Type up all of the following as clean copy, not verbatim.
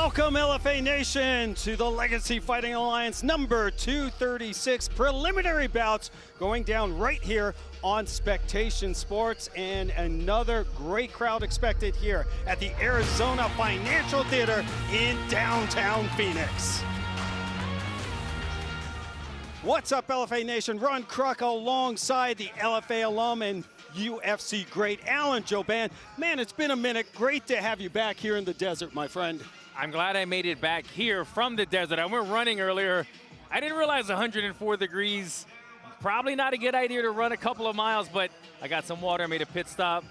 Welcome, LFA Nation, to the Legacy Fighting Alliance number 236 preliminary bouts going down right here on Spectation Sports, and another great crowd expected here at the Arizona Financial Theater in downtown Phoenix. What's up, LFA Nation? Ron Kruk alongside the LFA alum and UFC great Alan Joban. Man, it's been a minute. Great to have you back here in the desert, my friend. I'm glad I made it back here from the desert. I went running earlier. I didn't realize 104 degrees. Probably not a good idea to run a couple of miles, but I got some water, made a pit stop.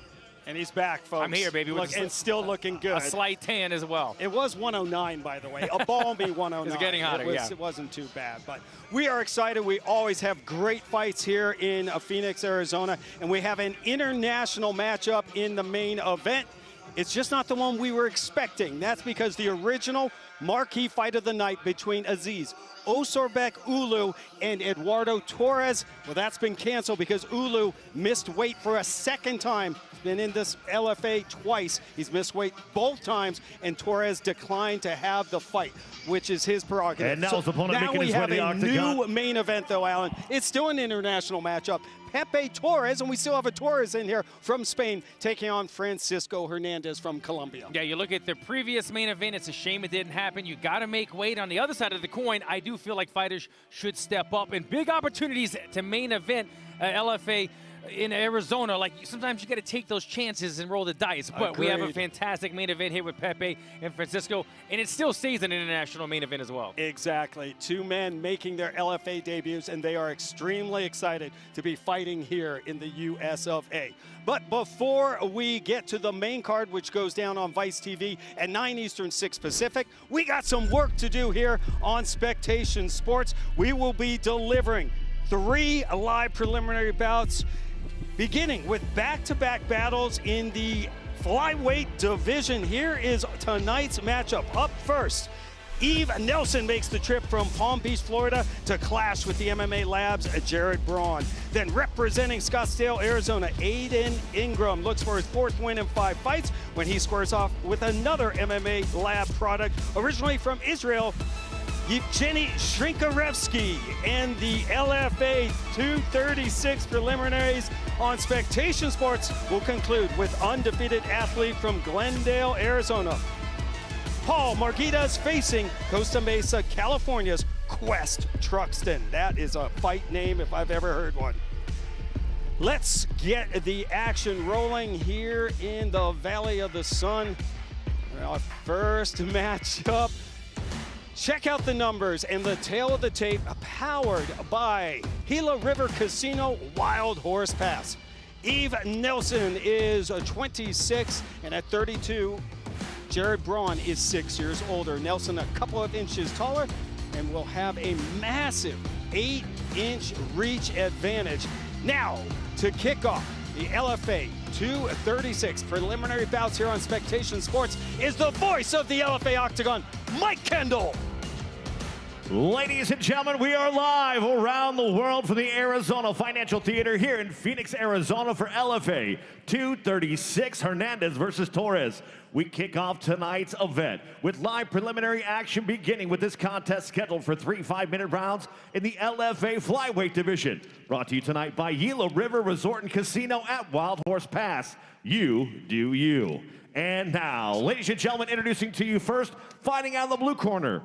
And he's back, folks. I'm here, baby. And still looking good. A slight tan as well. It was 109, by the way. A balmy 109. It's getting hotter, yeah. It wasn't too bad. But we are excited. We always have great fights here in Phoenix, Arizona. And we have an international matchup in the main event. It's just not the one we were expecting. That's because the original marquee fight of the night between Aziz Osurbek Ulu and Eduardo Torres, well, that's been canceled because Ulu missed weight for a second time. He's been in this LFA twice. He's missed weight both times, and Torres declined to have the fight, which is his prerogative. And now his opponent making his way to the octagon. Now we have a new main event, though, Alan. It's still an international matchup. Pepe Torres, and we still have a Torres in here from Spain, taking on Francisco Hernandez from Colombia. Yeah, you look at the previous main event, it's a shame it didn't happen. You got to make weight. On the other side of the coin, I do feel like fighters should step up, and big opportunities to main event LFA in Arizona. Like, sometimes you got to take those chances and roll the dice. But Agreed. We have a fantastic main event here with Pepe and Francisco, and it still stays an international main event as well. Exactly. Two men making their LFA debuts, and they are extremely excited to be fighting here in the US of A. But before we get to the main card, which goes down on Vice TV at 9 Eastern, 6 Pacific, we got some work to do here on Spectation Sports. We will be delivering 3 live preliminary bouts, beginning with back-to-back battles in the Flyweight division. Here is tonight's matchup. Up first, Eve Nelson makes the trip from Palm Beach, Florida to clash with the MMA Labs' Jared Braun. Then representing Scottsdale, Arizona, Aiden Ingram looks for his 4th win in 5 fights when he squares off with another MMA Lab product, originally from Israel, Yevgeni Shinkarevsky. And the LFA 236 preliminaries on Spectation Sports will conclude with undefeated athlete from Glendale, Arizona, Paul Marghitas, facing Costa Mesa, California's Quest Truxton. That is a fight name if I've ever heard one. Let's get the action rolling here in the Valley of the Sun. Our first matchup. Check out the numbers and the tail of the tape, powered by Gila River Casino Wild Horse Pass. Eve Nelson is 26, and at 32, Jared Braun is 6 years older. Nelson a couple of inches taller and will have a massive 8-inch reach advantage. Now, to kick off the LFA 236 preliminary bouts here on Spectation Sports is the voice of the LFA Octagon, Mike Kendall. Ladies and gentlemen, we are live around the world from the Arizona Financial Theater here in Phoenix, Arizona for LFA 236 Hernandez versus Torres. We kick off tonight's event with live preliminary action beginning with this contest scheduled for 3 5-minute rounds in the LFA Flyweight division. Brought to you tonight by Gila River Resort and Casino at Wild Horse Pass. You do you. And now, ladies and gentlemen, introducing to you first, fighting out of the blue corner.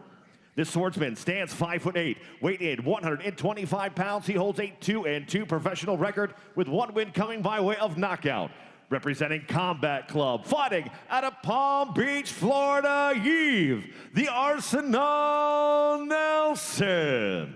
This swordsman stands 5'8", weight in 125 pounds. He holds a 2-2 professional record with 1 win coming by way of knockout. Representing Combat Club, fighting out of Palm Beach, Florida, Yves, the Arsenal Nelson.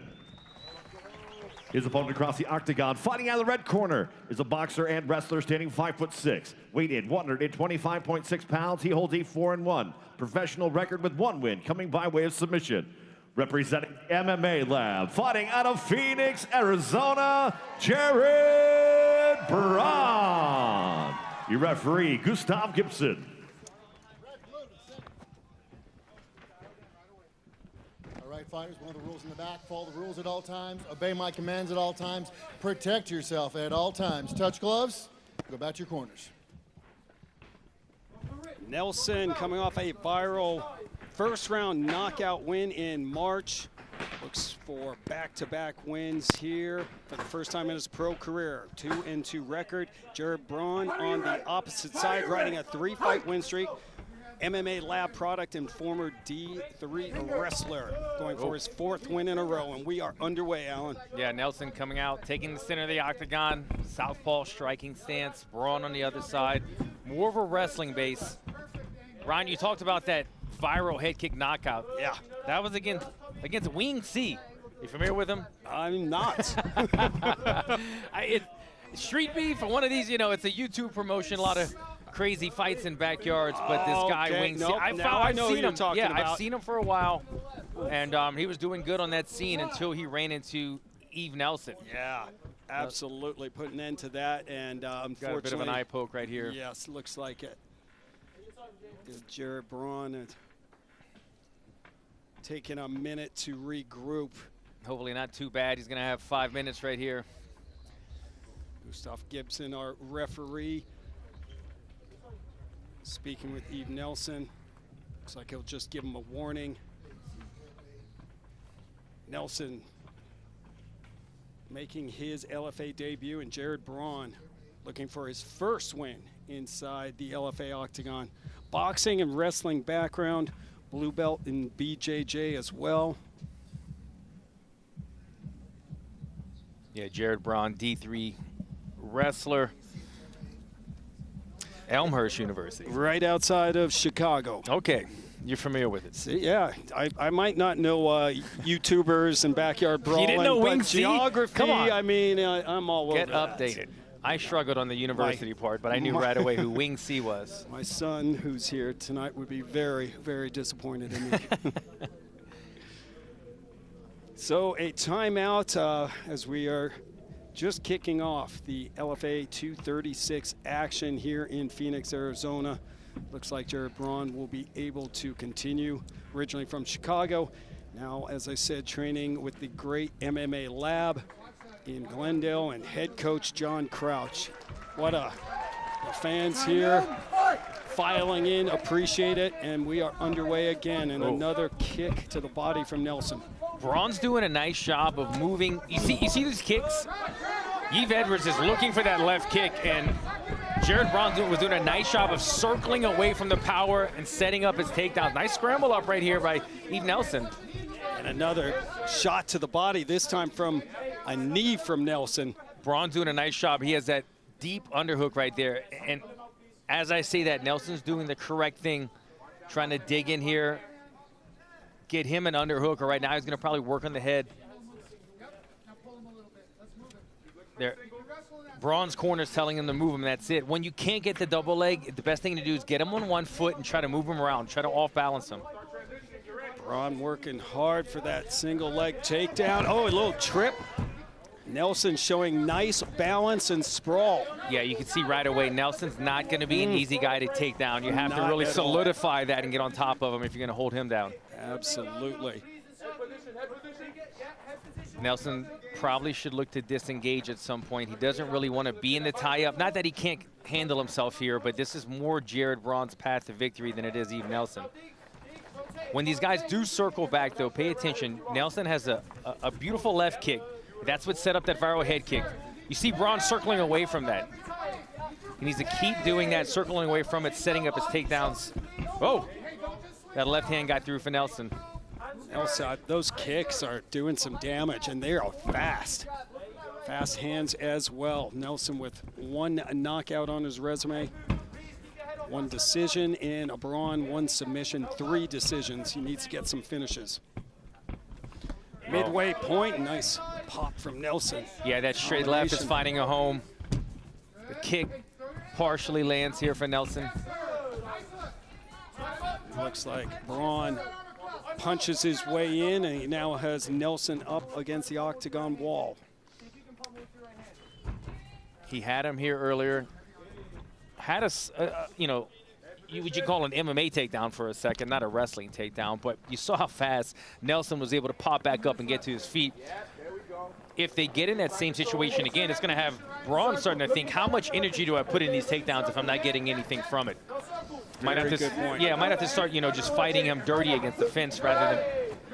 His opponent across the octagon, fighting out of the red corner, is a boxer and wrestler standing 5'6", weight in 125.6 pounds. He holds a 4-1 professional record with 1 win coming by way of submission. Representing MMA Lab, fighting out of Phoenix, Arizona, Jared Braun. Your referee, Gustav Gibson. All right, fighters, one of the rules in the back, follow the rules at all times, obey my commands at all times, protect yourself at all times. Touch gloves, go back to your corners. Nelson coming off a viral first round knockout win in March. Looks for back-to-back wins here for the first time in his pro career. 2-2 record. Jared Braun on the opposite side, riding a 3-fight win streak. MMA lab product and former D3 wrestler, going for his 4th win in a row, and we are underway, Alan. Yeah, Nelson coming out, taking the center of the octagon, southpaw striking stance, Braun on the other side. More of a wrestling base. Ryan, you talked about that viral head kick knockout. Yeah. That was against Wing C. You familiar with him? I'm not. Street beef, one of these, you know, it's a YouTube promotion, a lot of crazy fights in backyards, but this guy, Wing C, I know who you're talking about. I've seen him for a while, and he was doing good on that scene until he ran into Eve Nelson. Yeah, absolutely. Put an end to that, and unfortunately. Got a bit of an eye poke right here. Yes, looks like it. Jared Braun taking a minute to regroup. Hopefully not too bad. He's going to have 5 minutes right here. Gustav Gibson, our referee, speaking with Eve Nelson. Looks like he'll just give him a warning. Nelson making his LFA debut, and Jared Braun looking for his first win inside the LFA octagon. Boxing and wrestling background, blue belt in BJJ as well. Yeah, Jared Braun, D3 wrestler. Elmhurst University. Right outside of Chicago. Okay, you're familiar with it. See, yeah, I might not know YouTubers and backyard brawling, You didn't know Wing C? geography, Come on. I mean, I'm all over Get updated. I struggled on the university part, but I knew right away who Wing C was. My son, who's here tonight, would be very, very disappointed in me. So a timeout as we are just kicking off the LFA 236 action here in Phoenix, Arizona. Looks like Jared Braun will be able to continue, originally from Chicago. Now, as I said, training with the great MMA lab in Glendale, and head coach John Crouch. What the fans here filing in, appreciate it, and we are underway again, and another kick to the body from Nelson. Braun's doing a nice job of moving. You see these kicks? Yves Edwards is looking for that left kick, and Jared Braun was doing a nice job of circling away from the power and setting up his takedown. Nice scramble up right here by Yves Nelson. And another shot to the body, this time from a knee from Nelson. Braun's doing a nice job. He has that deep underhook right there. And as I say that, Nelson's doing the correct thing, trying to dig in here, get him an underhook. Or right now he's going to probably work on the head. There. Braun's corner is telling him to move him, that's it. When you can't get the double leg, the best thing to do is get him on one foot and try to move him around, try to off-balance him. Braun working hard for that single leg takedown. Oh, a little trip. Nelson showing nice balance and sprawl. Yeah, you can see right away Nelson's not going to be an easy guy to take down. You have to really solidify that and get on top of him if you're going to hold him down. Absolutely. Nelson probably should look to disengage at some point. He doesn't really want to be in the tie-up. Not that he can't handle himself here, but this is more Jared Braun's path to victory than it is Yves Nelson. When these guys do circle back, though, pay attention. Nelson has a beautiful left kick. That's what set up that viral head kick. You see Braun circling away from that. He needs to keep doing that, circling away from it, setting up his takedowns. Oh, that left hand got through for Nelson. Nelson, those kicks are doing some damage, and they are fast. Fast hands as well. Nelson with one knockout on his resume. One decision in a Braun, one submission, 3 decisions. He needs to get some finishes. Midway point, nice pop from Nelson. Yeah, that straight left is finding a home. The kick partially lands here for Nelson. Looks like Braun punches his way in, and he now has Nelson up against the octagon wall. He had him here earlier. Had a, would you call an MMA takedown for a second, not a wrestling takedown, but you saw how fast Nelson was able to pop back up and get to his feet. if they get in that same situation again, it's going to have Braun starting to think, how much energy do I put in these takedowns if I'm not getting anything from it? Might have to start, you know, just fighting him dirty against the fence rather than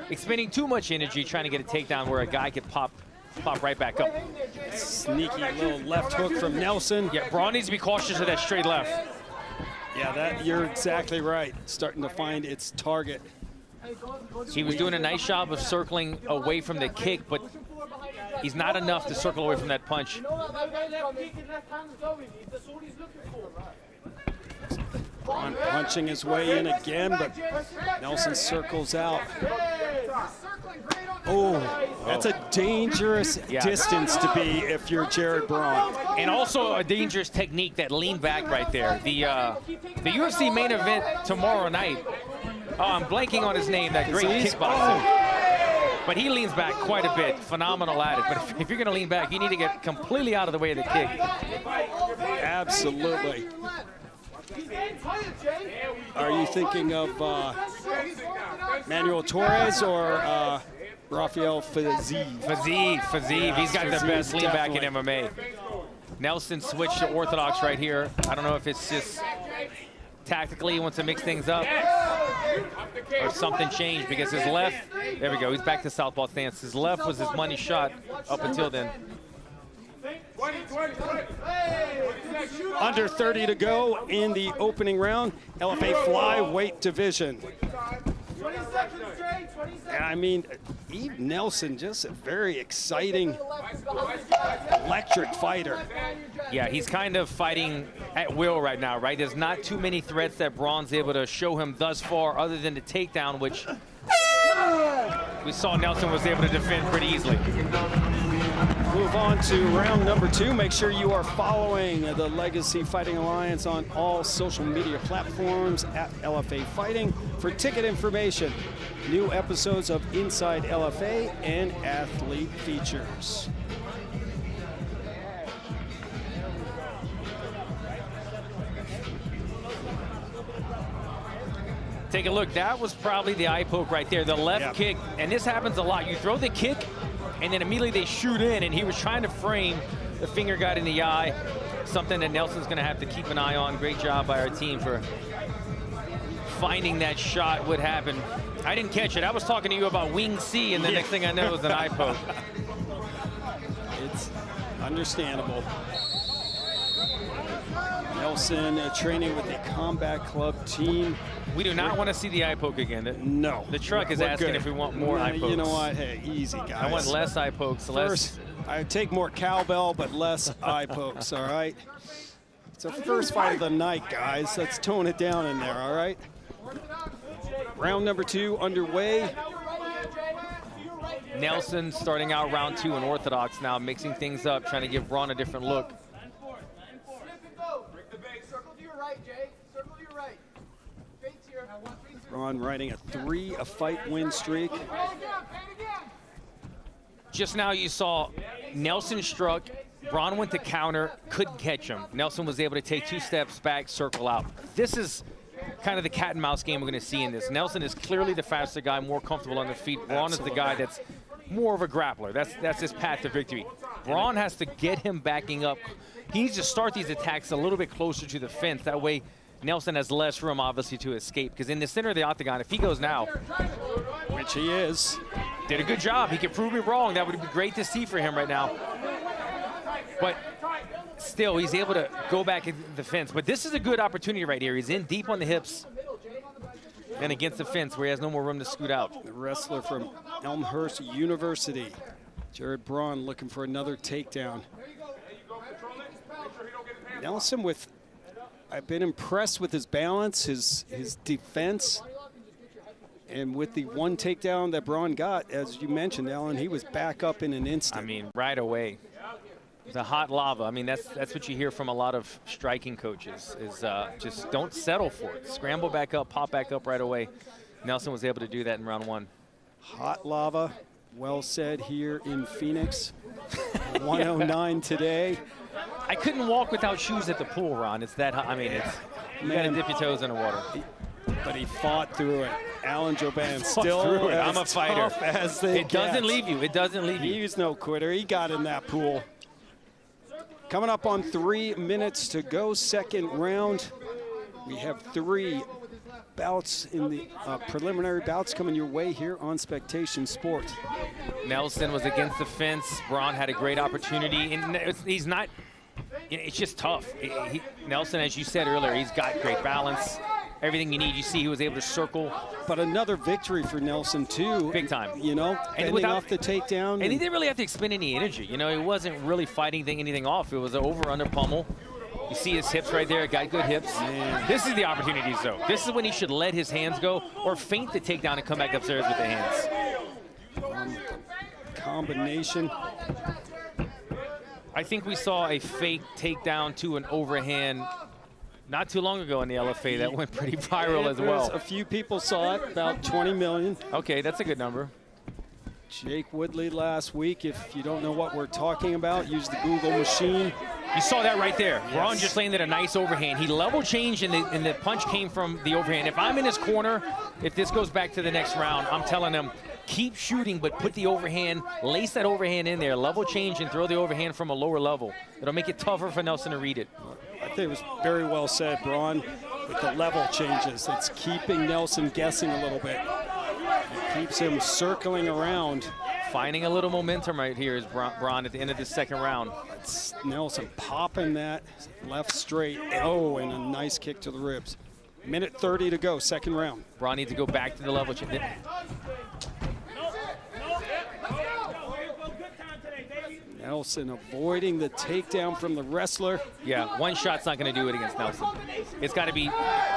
expending too much energy trying to get a takedown where a guy could pop right back up. Sneaky little left hook from Nelson. Yeah, Braun needs to be cautious of that straight left. Yeah, you're exactly right. Starting to find its target. He was doing a nice job of circling away from the kick, but he's not enough to circle away from that punch. Braun punching his way in again, but Nelson circles out. Oh, that's a dangerous distance to be if you're Jared Braun. And also a dangerous technique, that lean back right there. The UFC main event tomorrow night, I'm blanking on his name, that great kickboxer. But he leans back quite a bit, phenomenal at it. But if you're gonna lean back, you need to get completely out of the way of the kick. Absolutely. Are you thinking of Manuel Torres or Rafael Fiziev? Fiziev. He's got the best lean back in MMA. Nelson switched to orthodox right here. I don't know if it's just tactically he wants to mix things up or something changed, because his left, there we go, he's back to southpaw stance. His left was his money shot up until then. Under 30 to go in the opening round, LFA flyweight division. I mean, Eve Nelson, just a very exciting, electric fighter. Yeah, he's kind of fighting at will right now, right? There's not too many threats that Braun's able to show him thus far, other than the takedown, which we saw Nelson was able to defend pretty easily. Move on to round number 2. Make sure you are following the Legacy Fighting Alliance on all social media platforms at LFA Fighting for ticket information, new episodes of Inside LFA, and athlete features. Take a look. That was probably the eye poke right there. The left kick, and this happens a lot. You throw the kick, and then immediately they shoot in, and he was trying to frame. The finger got in the eye, something that Nelson's going to have to keep an eye on. Great job by our team for finding that shot would happen. I didn't catch it. I was talking to you about wing C, and the next thing I know is an eye poke. It's understandable. Nelson training with the Combat Club team. We do not want to see the eye poke again. No. The truck is asking if we want more eye pokes. You know what? Hey, easy, guys. I want less eye pokes. First, I take more cowbell, but less eye pokes, all right? It's our first fight of the night, guys. Let's tone it down in there, all right? Round number 2 underway. Nelson starting out round 2 in orthodox now, mixing things up, trying to give Braun a different look. Braun riding a 3-fight win streak. Just now you saw Nelson struck, Braun went to counter, couldn't catch him. Nelson was able to take 2 steps back, circle out. This is kind of the cat and mouse game we're going to see in this. Nelson is clearly the faster guy, more comfortable on the feet. Braun is the guy that's more of a grappler. That's his path to victory. Braun has to get him backing up. He needs to start these attacks a little bit closer to the fence. That way Nelson has less room, obviously, to escape. Because in the center of the octagon, if he goes now, which he is, did a good job. He could prove me wrong. That would be great to see for him right now. But still, he's able to go back in the fence. But this is a good opportunity right here. He's in deep on the hips and against the fence where he has no more room to scoot out. The wrestler from Elmhurst University, Jared Braun, looking for another takedown. Nelson I've been impressed with his balance, his defense, and with the one takedown that Braun got, as you mentioned, Alan, he was back up in an instant. I mean, right away. The hot lava. I mean, that's what you hear from a lot of striking coaches is just don't settle for it. Scramble back up, pop back up right away. Nelson was able to do that in round 1. Hot lava, well said here in Phoenix. 109 today. I couldn't walk without shoes at the pool, Ron. It's that hot. I mean, you got to dip your toes in the water. But he fought through it. Alan Jouban still I'm a fighter. as they It doesn't leave you. It doesn't leave you. He's no quitter. He got in that pool. Coming up on 3 minutes to go, second round. We have 3 bouts in the preliminary bouts coming your way here on Spectation Sport. Nelson was against the fence. Braun had a great opportunity, and he's not. It's just tough. Nelson, as you said earlier, he's got great balance. Everything you need. You see he was able to circle. But another victory for Nelson, too. Big time. You know, fending off the takedown. And he didn't really have to expend any energy. You know, he wasn't really fighting anything off. It was an over-under pummel. You see his hips right there. Got good hips. Man. This is the opportunities, though. This is when he should let his hands go or feint the takedown and come back upstairs with the hands. Combination. I think we saw a fake takedown to an overhand not too long ago in the LFA that went pretty viral as well. A few people saw it, about 20 million. Okay, that's a good number. Jake Woodley last week. If you don't know what we're talking about, use the Google machine. You saw that right there. Yes. Braun just landed a nice overhand. He level changed and the punch came from the overhand. If I'm in his corner, if this goes back to the next round, I'm telling him, keep shooting, but put the overhand, lace that overhand in there, level change and throw the overhand from a lower level. It'll make it tougher for Nelson to read it. I think it was very well said, Braun, with the level changes. It's keeping Nelson guessing a little bit. It keeps him circling around. Finding a little momentum right here is Braun at the end of the second round. It's Nelson popping that left straight. Oh, and a nice kick to the ribs. Minute 30 to go, second round. Braun needs to go back to the level change. Nelson avoiding the takedown from the wrestler. Yeah, one shot's not going to do it against Nelson. It's got to be,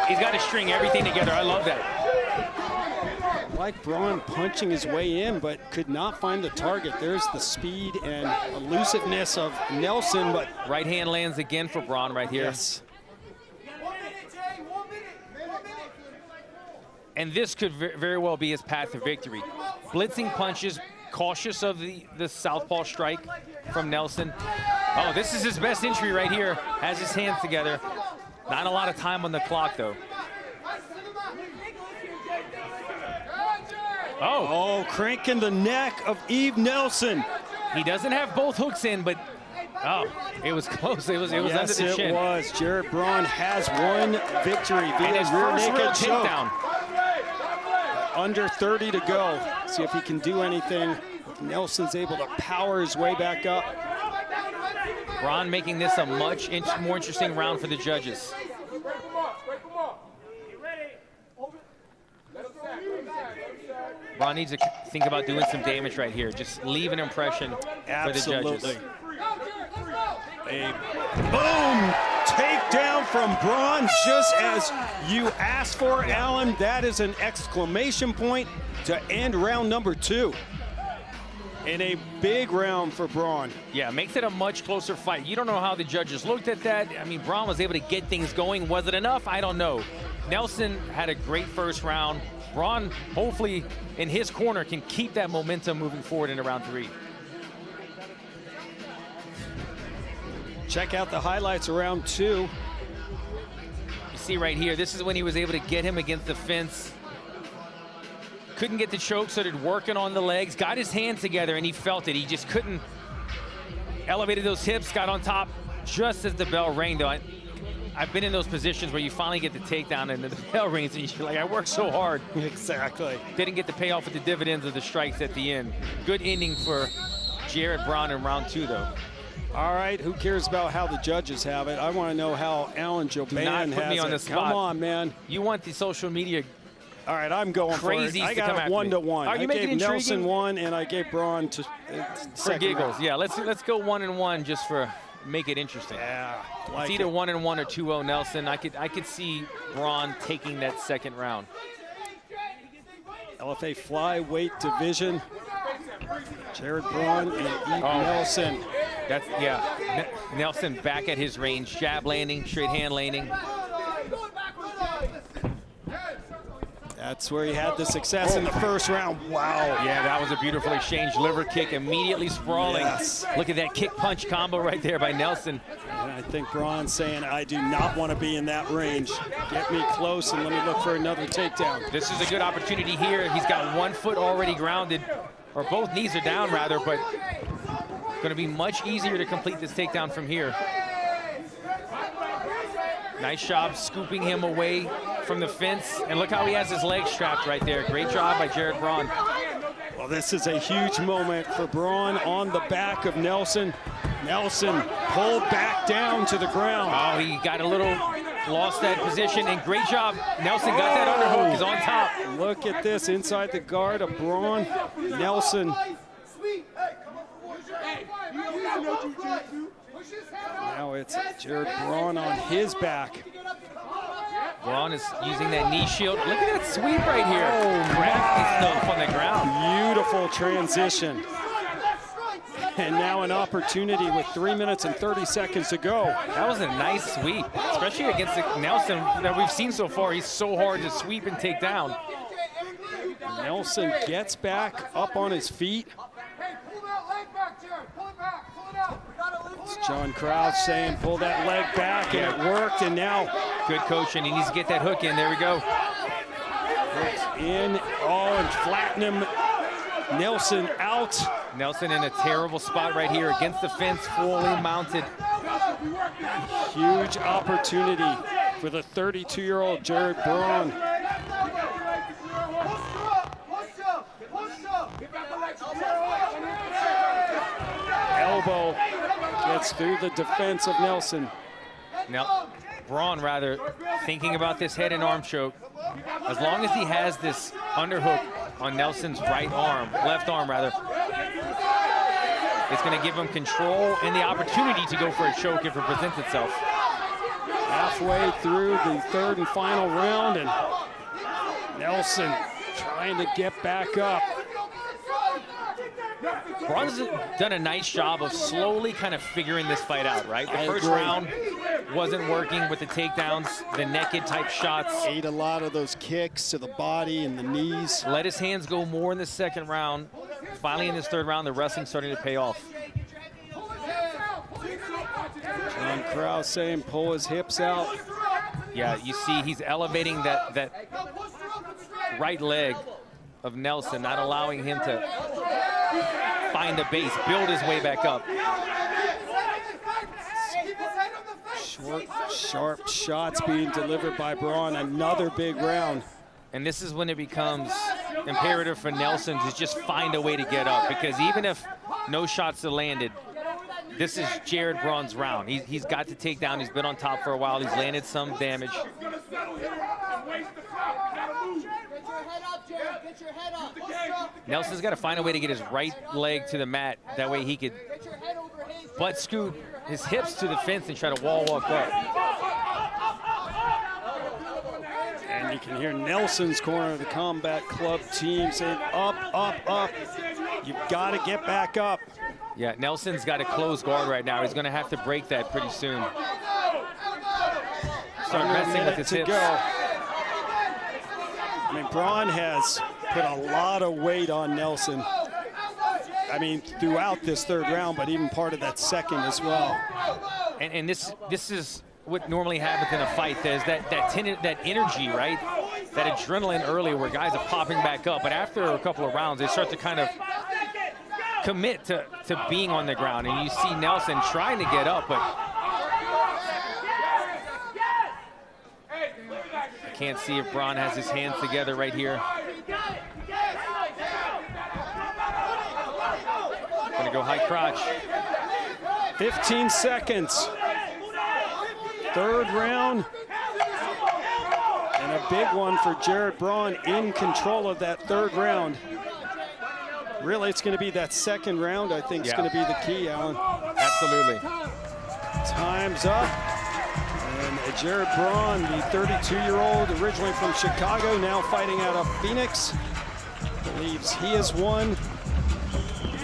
he's got to string everything together. I love that. I like Braun punching his way in, but could not find the target. There's the speed and elusiveness of Nelson, but right hand lands again for Braun right here. yes. And this could very well be his path to victory. Blitzing punches, cautious of the southpaw strike from Nelson. Oh, this is his best entry right here. Has his hands together. Not a lot of time on the clock, though. Oh, cranking the neck of Eve Nelson. He doesn't have both hooks in, but oh, it was close. It was under the chin. Yes, it was. Jared Braun has one victory via and his rear first naked real choke. takedown. Under 30 to go. See if he can do anything. If Nelson's able to power his way back up. Braun making this a much more interesting round for the judges. Braun needs to think about doing some damage right here. Just leave an impression for the judges. A boom takedown from Braun, just as you asked for, Alan. That is an exclamation point to end round number 2. In a big round for Braun. Yeah, makes it a much closer fight. You don't know how the judges looked at that. I mean, Braun was able to get things going. Was it enough? I don't know. Nelson had a great first round. Braun, hopefully, in his corner, can keep that momentum moving forward into round 3. Check out the highlights of round 2. You see right here, this is when he was able to get him against the fence. Couldn't get the choke, started working on the legs, got his hands together, and he felt it. He just couldn't. Elevated those hips, got on top just as the bell rang, though. I've been in those positions where you finally get the takedown and the bell rings, and you're like, I worked so hard. Exactly. Didn't get the payoff with the dividends of the strikes at the end. Good ending for Jared Braun in round 2, though. All right, who cares about how the judges have it? I want to know how Alan Jouban has it. Do not put me on the spot. Come on, man. You want the social media. All right, I'm going Crazies for it. I got it 1-1. Are you making it intriguing? Nelson 1, and I gave Braun to for giggles. Round. Yeah, let's go 1-1 just for make it interesting. Yeah, like it's either 1-1 or 2-0 Nelson. I could see Braun taking that second round. LFA Flyweight division. Jared Braun and Eve Nelson. That's Nelson back at his range, jab landing, straight hand landing. That's where he had the success in the first round. Wow. Yeah, that was a beautiful exchange. Liver kick immediately sprawling. Yes. Look at that kick-punch combo right there by Nelson. And I think Braun saying, I do not want to be in that range. Get me close and let me look for another takedown. This is a good opportunity here. He's got 1 foot already grounded, or both knees are down rather, but going to be much easier to complete this takedown from here. Nice job scooping him away from the fence. And look how he has his legs trapped right there. Great job by Jared Braun. Well, this is a huge moment for Braun on the back of Nelson. Nelson pulled back down to the ground. Oh, he got a little, lost that position, and great job. Nelson got that underhook, he's on top. Look at this inside the guard of Braun. Nelson. Now it's Jared Braun on his back. Braun is using that knee shield. Look at that sweep right here. Crafty stuff on the ground. Beautiful transition. And now an opportunity with 3 minutes and 30 seconds to go. That was a nice sweep, especially against the Nelson that we've seen so far. He's so hard to sweep and take down. Nelson gets back up on his feet. It's John Crouch saying pull that leg back, and it worked, and now good coaching. He needs to get that hook in. There we go. In, and flatten him. Nelson out. Nelson in a terrible spot right here against the fence, fully mounted. Huge opportunity for the 32-year-old Jared Braun. Elbow gets through the defense of Nelson. Now, Braun rather thinking about this head and arm choke. As long as he has this underhook on Nelson's right arm, left arm rather, it's going to give him control and the opportunity to go for a choke if it presents itself. Halfway through the third and final round, and Nelson trying to get back up. Braun's done a nice job of slowly kind of figuring this fight out, right? The first round wasn't working with the takedowns, the naked type shots. Ate a lot of those kicks to the body and the knees. Let his hands go more in the second round. Finally, in this third round, the wrestling's starting to pay off. John Krause saying pull his hips out. Yeah, you see he's elevating that right leg of Nelson, not allowing him to find the base, build his way back up. Short, sharp shots being delivered by Braun. Another big round. And this is when it becomes imperative for Nelson to just find a way to get up, because even if no shots are landed, this is Jared Braun's round. He's got to take down. He's been on top for a while. He's landed some damage. Nelson's got to find a way to get his right leg to the mat. That way he could butt scoot his hips to the fence and try to wall walk up. And you can hear Nelson's corner of the Combat Club team saying up, up, up. You've got to get back up. Yeah, Nelson's got a closed guard right now. He's going to have to break that pretty soon. Start messing with his hips. I mean, Braun has put a lot of weight on Nelson. I mean, throughout this third round, but even part of that second as well. And this is what normally happens in a fight. There's that energy, right? That adrenaline early where guys are popping back up. But after a couple of rounds, they start to kind of commit to being on the ground. And you see Nelson trying to get up, but I can't see if Braun has his hands together right here. Gonna go high crotch. 15 seconds. Third round. And a big one for Jared Braun, in control of that third round. Really, it's going to be that second round, I think, is going to be the key, Alan. Absolutely. Time's up. And Jared Braun, the 32-year-old, originally from Chicago, now fighting out of Phoenix, believes he has won.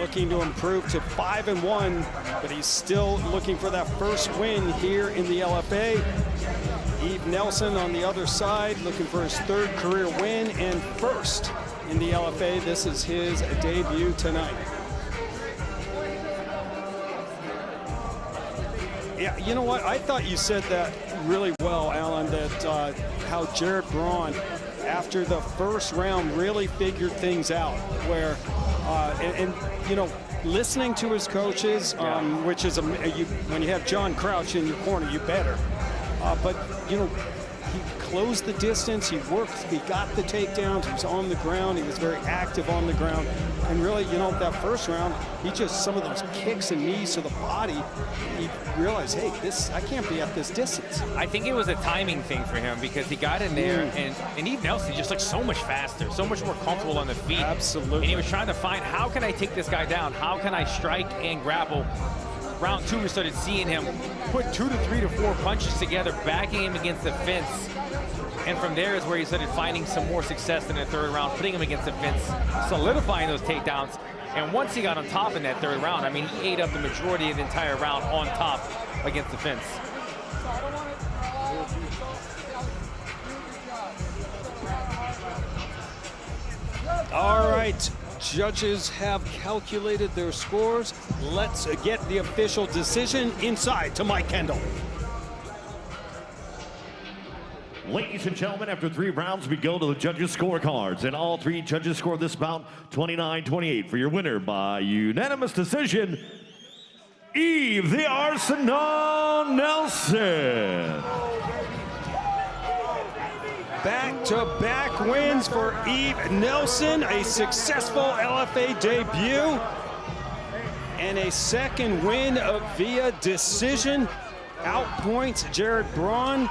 looking to improve to 5-1, but he's still looking for that first win here in the LFA. Yves Nelson on the other side, looking for his 3rd career win and first in the LFA. This is his debut tonight. Yeah, you know what? I thought you said that really well, Alan, that how Jared Braun, after the first round, really figured things out, where, and you know, listening to his coaches, which is, when you have John Crouch in your corner, you better. But, you know, he closed the distance, he worked, he got the takedowns, he was on the ground, he was very active on the ground. And really, you know, that first round, he just, some of those kicks and knees to the body, he realized, hey, I can't be at this distance. I think it was a timing thing for him, because he got in there, and Yves Nelson just looked so much faster, so much more comfortable on the feet. Absolutely. And he was trying to find, how can I take this guy down? How can I strike and grapple? Round 2, we started seeing him put 2 to 3 to 4 punches together, backing him against the fence. And from there is where he started finding some more success in the 3rd round, putting him against the fence, solidifying those takedowns. And once he got on top in that 3rd round, I mean, he ate up the majority of the entire round on top against the fence. All right, judges have calculated their scores. Let's get the official decision inside to Mike Kendall. Ladies and gentlemen, after 3 rounds, we go to the judges' scorecards. And all 3 judges scored this bout 29-28 for your winner by unanimous decision, Yves the Arsenal Nelson. Back-to-back wins for Yves Nelson, a successful LFA debut, and a 2nd win via decision. Outpoints Jared Braun.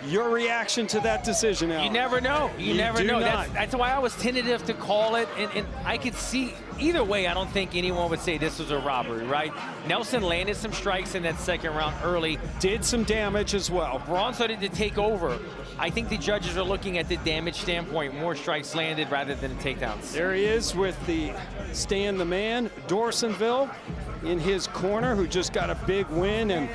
Your reaction to that decision, Alan? You never know. You never know. Not. That's why I was tentative to call it, and I could see either way. I don't think anyone would say this was a robbery, right? Nelson landed some strikes in that 2nd round early. Did some damage as well. Braun started to take over. I think the judges are looking at the damage standpoint, more strikes landed rather than the takedowns. There he is with the Stan the Man, Dorsonville in his corner, who just got a big win and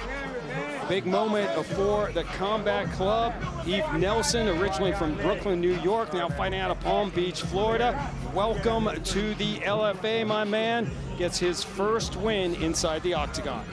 big moment for the Combat Club. Yves Nelson, originally from Brooklyn, New York, now fighting out of Palm Beach, Florida. Welcome to the LFA, my man. Gets his first win inside the octagon.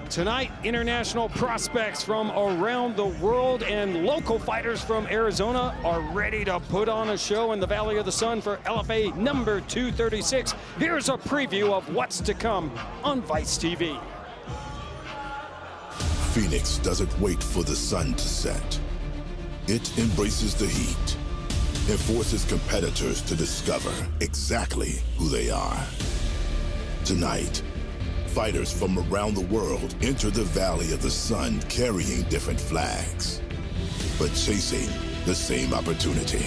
Tonight, international prospects from around the world and local fighters from Arizona are ready to put on a show in the Valley of the Sun for LFA number 236. Here's a preview of what's to come on Vice TV. Phoenix doesn't wait for the sun to set. It embraces the heat and forces competitors to discover exactly who they are. Tonight, fighters from around the world enter the Valley of the Sun carrying different flags, but chasing the same opportunity.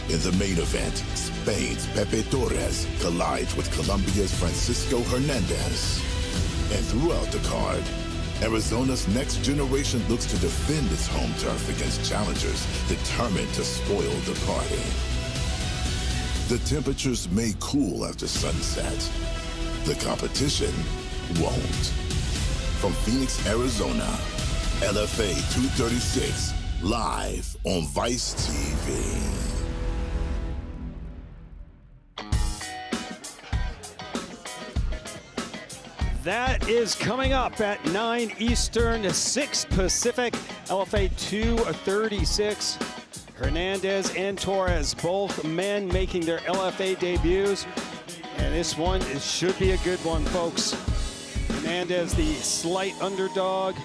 In the main event, Spain's Pepe Torres collides with Colombia's Francisco Hernandez. And throughout the card, Arizona's next generation looks to defend its home turf against challengers determined to spoil the party. The temperatures may cool after sunset. The competition won't. From Phoenix, Arizona, LFA 236, live on Vice TV. That is coming up at 9 Eastern, 6 Pacific, LFA 236. Hernandez and Torres, both men making their LFA debuts. And this one should be a good one, folks. Hernandez, the slight underdog,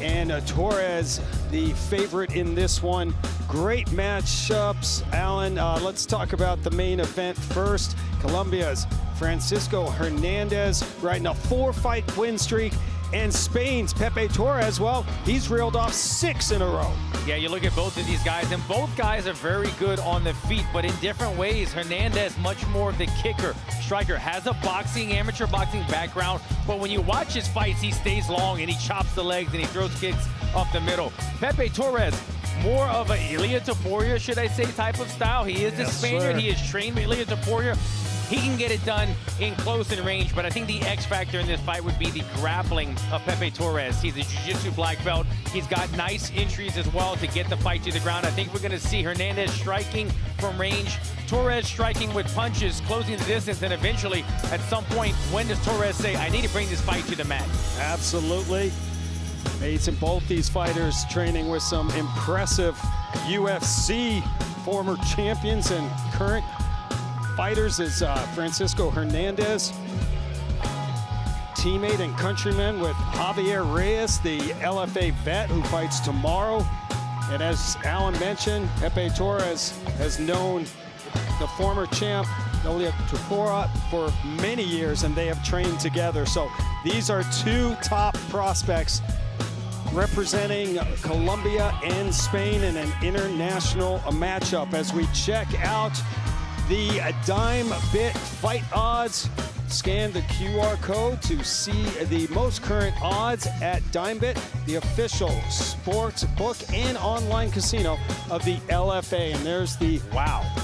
and Torres, the favorite in this one. Great matchups, Alan. Let's talk about the main event first. Colombia's Francisco Hernandez riding a 4-fight win streak. And Spain's Pepe Torres, well, he's reeled off 6 in a row. Yeah, you look at both of these guys, and both guys are very good on the feet, but in different ways. Hernandez, much more of the kicker. Striker has a amateur boxing background, but when you watch his fights, he stays long and he chops the legs and he throws kicks up the middle. Pepe Torres, more of a Ilia Topuria, should I say, type of style. He is a Spaniard. He is trained with Ilia Topuria. He can get it done in close and range, but I think the X factor in this fight would be the grappling of Pepe Torres. He's a jiu-jitsu black belt. He's got nice entries as well to get the fight to the ground. I think we're going to see Hernandez striking from range, Torres striking with punches, closing the distance, and eventually, at some point, when does Torres say, I need to bring this fight to the mat? Absolutely. Aiden, both these fighters training with some impressive UFC former champions and current fighters is Francisco Hernandez, teammate and countryman with Javier Reyes, the LFA vet who fights tomorrow. And as Alan mentioned, Pepe Torres has known the former champ, Ilia Topuria, for many years, and they have trained together. So these are two top prospects representing Colombia and Spain in an international matchup. As we check out the dime bit fight odds, scan the QR code to see the most current odds at DimeBit, the official sports book and online casino of the LFA. And there's the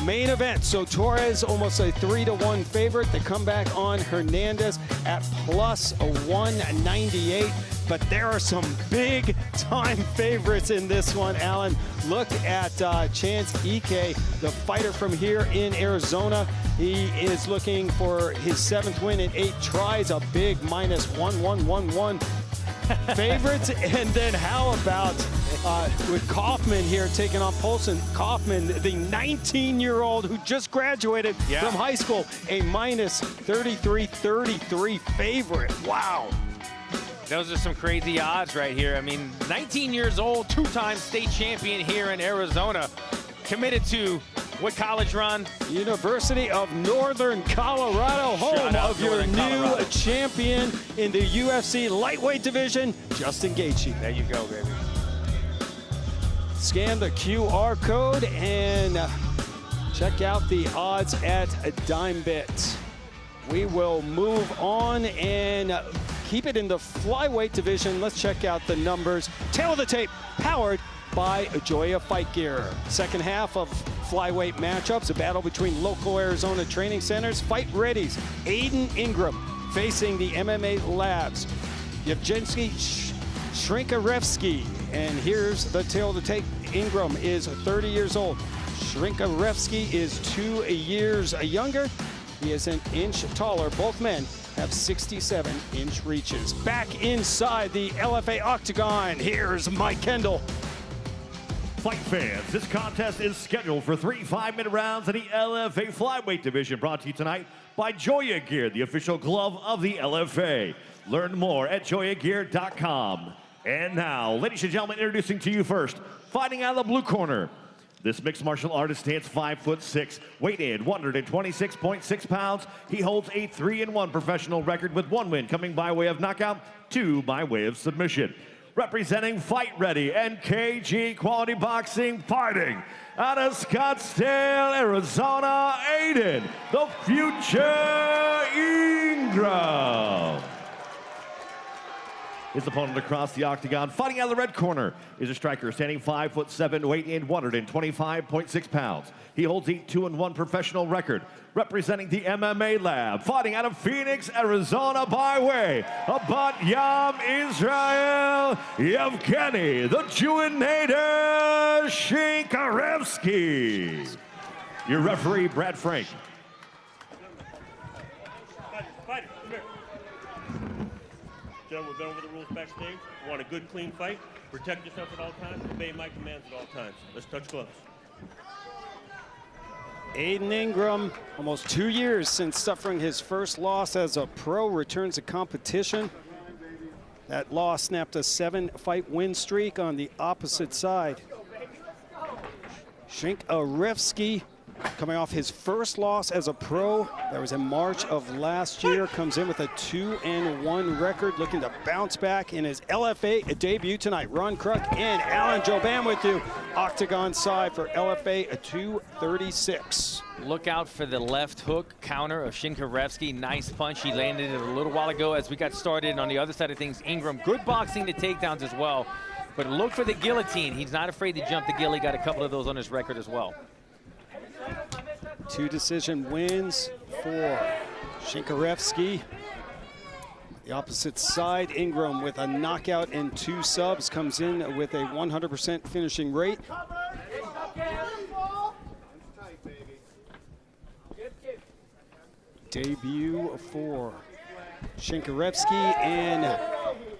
main event. So Torres almost a 3-1 favorite. The comeback on Hernandez at plus 198. But there are some big time favorites in this one, Alan. Look at Chance Ike, the fighter from here in Arizona. He is looking for his 7th win in 8 tries, a big minus 1111 favorites. And then how about with Kaufman here taking on Poulsen? Kaufman, the 19-year-old who just graduated from high school, a minus 33 favorite. Wow. Those are some crazy odds right here. I mean, 19 years old, 2-time state champion here in Arizona. Committed to what college, Ron? University of Northern Colorado, home of your new champion in the UFC lightweight division, Justin Gaethje. There you go, baby. Scan the QR code and check out the odds at DimeBit. We will move on and keep it in the flyweight division. Let's check out the numbers. Tail of the tape, powered by Joya Fight Gear. Second half of flyweight matchups, a battle between local Arizona training centers. Fight readies, Aiden Ingram facing the MMA Labs. Yevgeni Shinkarevsky. And here's the tail of the tape. Ingram is 30 years old. Shinkarevsky is 2 years younger. He is an inch taller. Both men have 67-inch reaches. Back inside the LFA octagon, here's Mike Kendall. Fight fans, this contest is scheduled for 3 5-minute rounds in the LFA flyweight division, brought to you tonight by Joya Gear, the official glove of the LFA. Learn more at joyagear.com. And now, ladies and gentlemen, introducing to you first, fighting out of the blue corner. This mixed martial artist stands 5'6", weighed in 126.6 pounds. He holds a 3-1 professional record with 1 win coming by way of knockout, 2 by way of submission. Representing Fight Ready and KG Quality Boxing, fighting out of Scottsdale, Arizona, Aiden, the future Ingram. His opponent across the octagon, fighting out of the red corner, is a striker standing 5'7", weight in 125.6 pounds. He holds a 2-1 professional record, representing the MMA Lab, fighting out of Phoenix, Arizona, by way of Bat Yam, Israel, Yevgeni, the Jew-native Shinkarevsky. Your referee, Brad Frank. Fighter, come here. Gentlemen, we've been over the rules backstage. We want a good, clean fight. Protect yourself at all times. Obey my commands at all times. Let's touch gloves. Aiden Ingram, almost 2 years since suffering his first loss as a pro, returns to competition. That loss snapped a 7-fight win streak on the opposite side. Shinkarevsky, coming off his first loss as a pro, that was in March of last year, comes in with a 2-1 record, looking to bounce back in his LFA debut tonight. Ron Kruk and Alan Joban with you, octagon side for LFA 236. Look out for the left hook counter of Shinkarevsky. Nice punch. He landed it a little while ago as we got started. On the other side of things, Ingram, good boxing to takedowns as well. But look for the guillotine. He's not afraid to jump the gill. He got a couple of those on his record as well. 2 decision wins for Shinkarevsky. The opposite side, Ingram with a knockout and 2 subs comes in with a 100% finishing rate. Debut for Shinkarevsky, and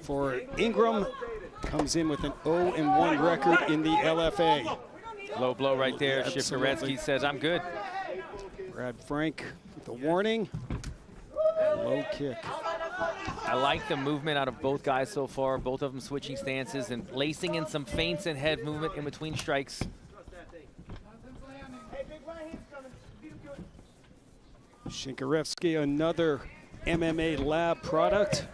for Ingram comes in with an 0-1 record in the LFA. Low blow right there. Absolutely. Shinkarevsky says, I'm good. Brad Frank with the warning. Low kick. I like the movement out of both guys so far. Both of them switching stances and lacing in some feints and head movement in between strikes. Shinkarevsky, another MMA lab product.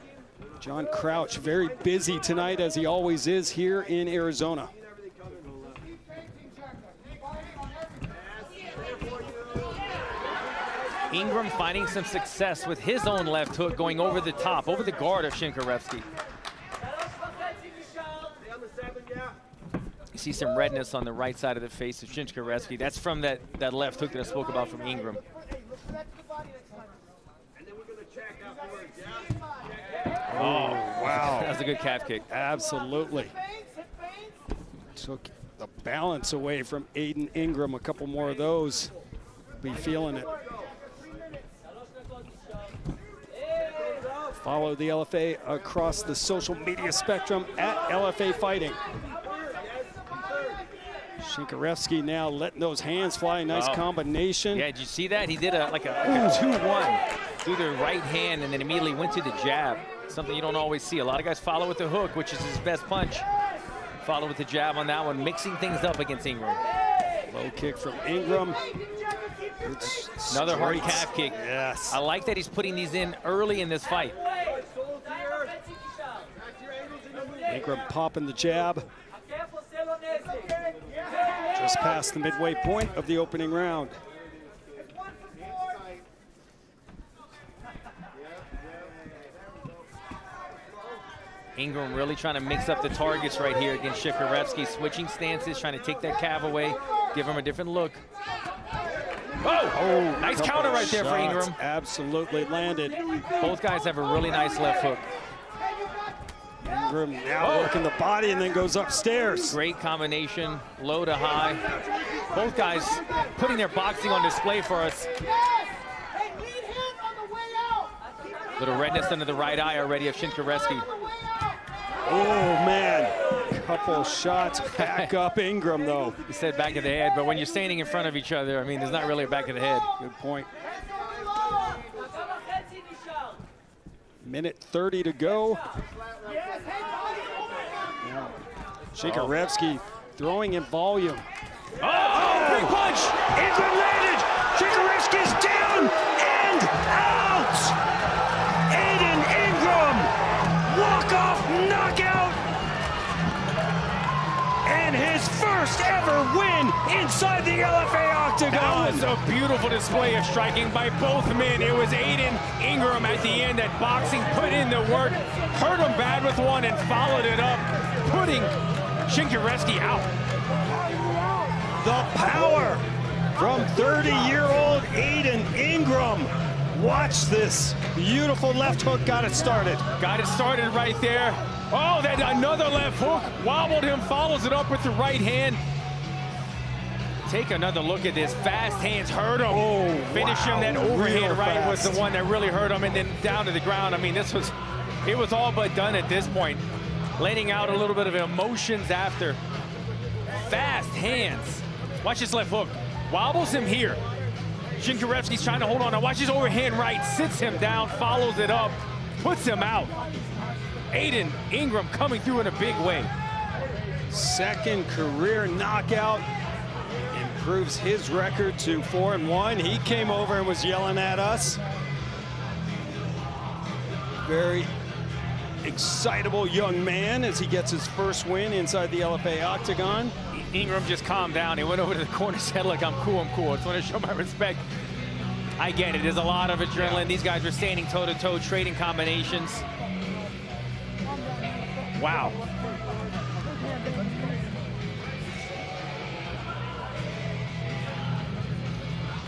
John Crouch, very busy tonight, as he always is here in Arizona. Ingram finding some success with his own left hook going over the top, over the guard of Shinkarevsky. You see some redness on the right side of the face of Shinkarevsky. That's from that left hook that I spoke about from Ingram. Oh, wow. That was a good calf kick. Absolutely. Took the balance away from Aiden Ingram. A couple more of those. Be feeling it. Follow the LFA across the social media spectrum at LFA Fighting. Shinkarevsky now letting those hands fly. Nice combination. Yeah, did you see that? He did like a 2-1 through the right hand and then immediately went to the jab. Something you don't always see. A lot of guys follow with the hook, which is his best punch. Follow with the jab on that one, mixing things up against Ingram. Low kick from Ingram. Another hard calf kick. Yes. I like that he's putting these in early in this fight. Ingram popping the jab. Just past the midway point of the opening round. Ingram really trying to mix up the targets right here against Shinkarevsky, switching stances, trying to take that calf away, give him a different look. Oh, nice counter right there for Ingram. Absolutely landed. Both guys have a really nice left hook. Ingram now working the body and then goes upstairs. Great combination, low to high. Both guys putting their boxing on display for us. Little redness under the right eye already of Shinkarevsky. Oh, man. Couple shots back up Ingram, though. He said back of the head, but when you're standing in front of each other, I mean, there's not really a back of the head. Good point. Minute 30 to go. Now, Shinkarevsky throwing in volume. Oh, big punch! Ingram landed! Shinkarevsky's down and out! Aiden Ingram! Walk-off knockout! And his first ever win inside the LFA octagon! That was a beautiful display of striking by both men. It was Aiden Ingram at the end that boxing put in the work, hurt him bad with one and followed it up, putting Shinkarevsky out. The power from 30-year-old Aiden Ingram. Watch this. Beautiful left hook got it started. Got it started right there. Oh, then another left hook. Wobbled him, follows it up with the right hand. Take another look at this. Fast hands hurt him. Oh, Finish him. That overhand right was the one that really hurt him, and then down to the ground. I mean, it was all but done at this point. Letting out a little bit of emotions after. Fast hands. Watch his left hook. Wobbles him here. Shinkarevsky's trying to hold on. Now watch his overhand right. Sits him down, follows it up, puts him out. Aiden Ingram coming through in a big way. Second career knockout. Improves his record to 4-1. He came over and was yelling at us. Very excitable young man as he gets his first win inside the LFA octagon. Ingram just calmed down. He went over to the corner, said, look, I'm cool, I'm cool. I just want to show my respect. I get it. There's a lot of adrenaline. These guys are standing toe-to-toe, trading combinations. Wow.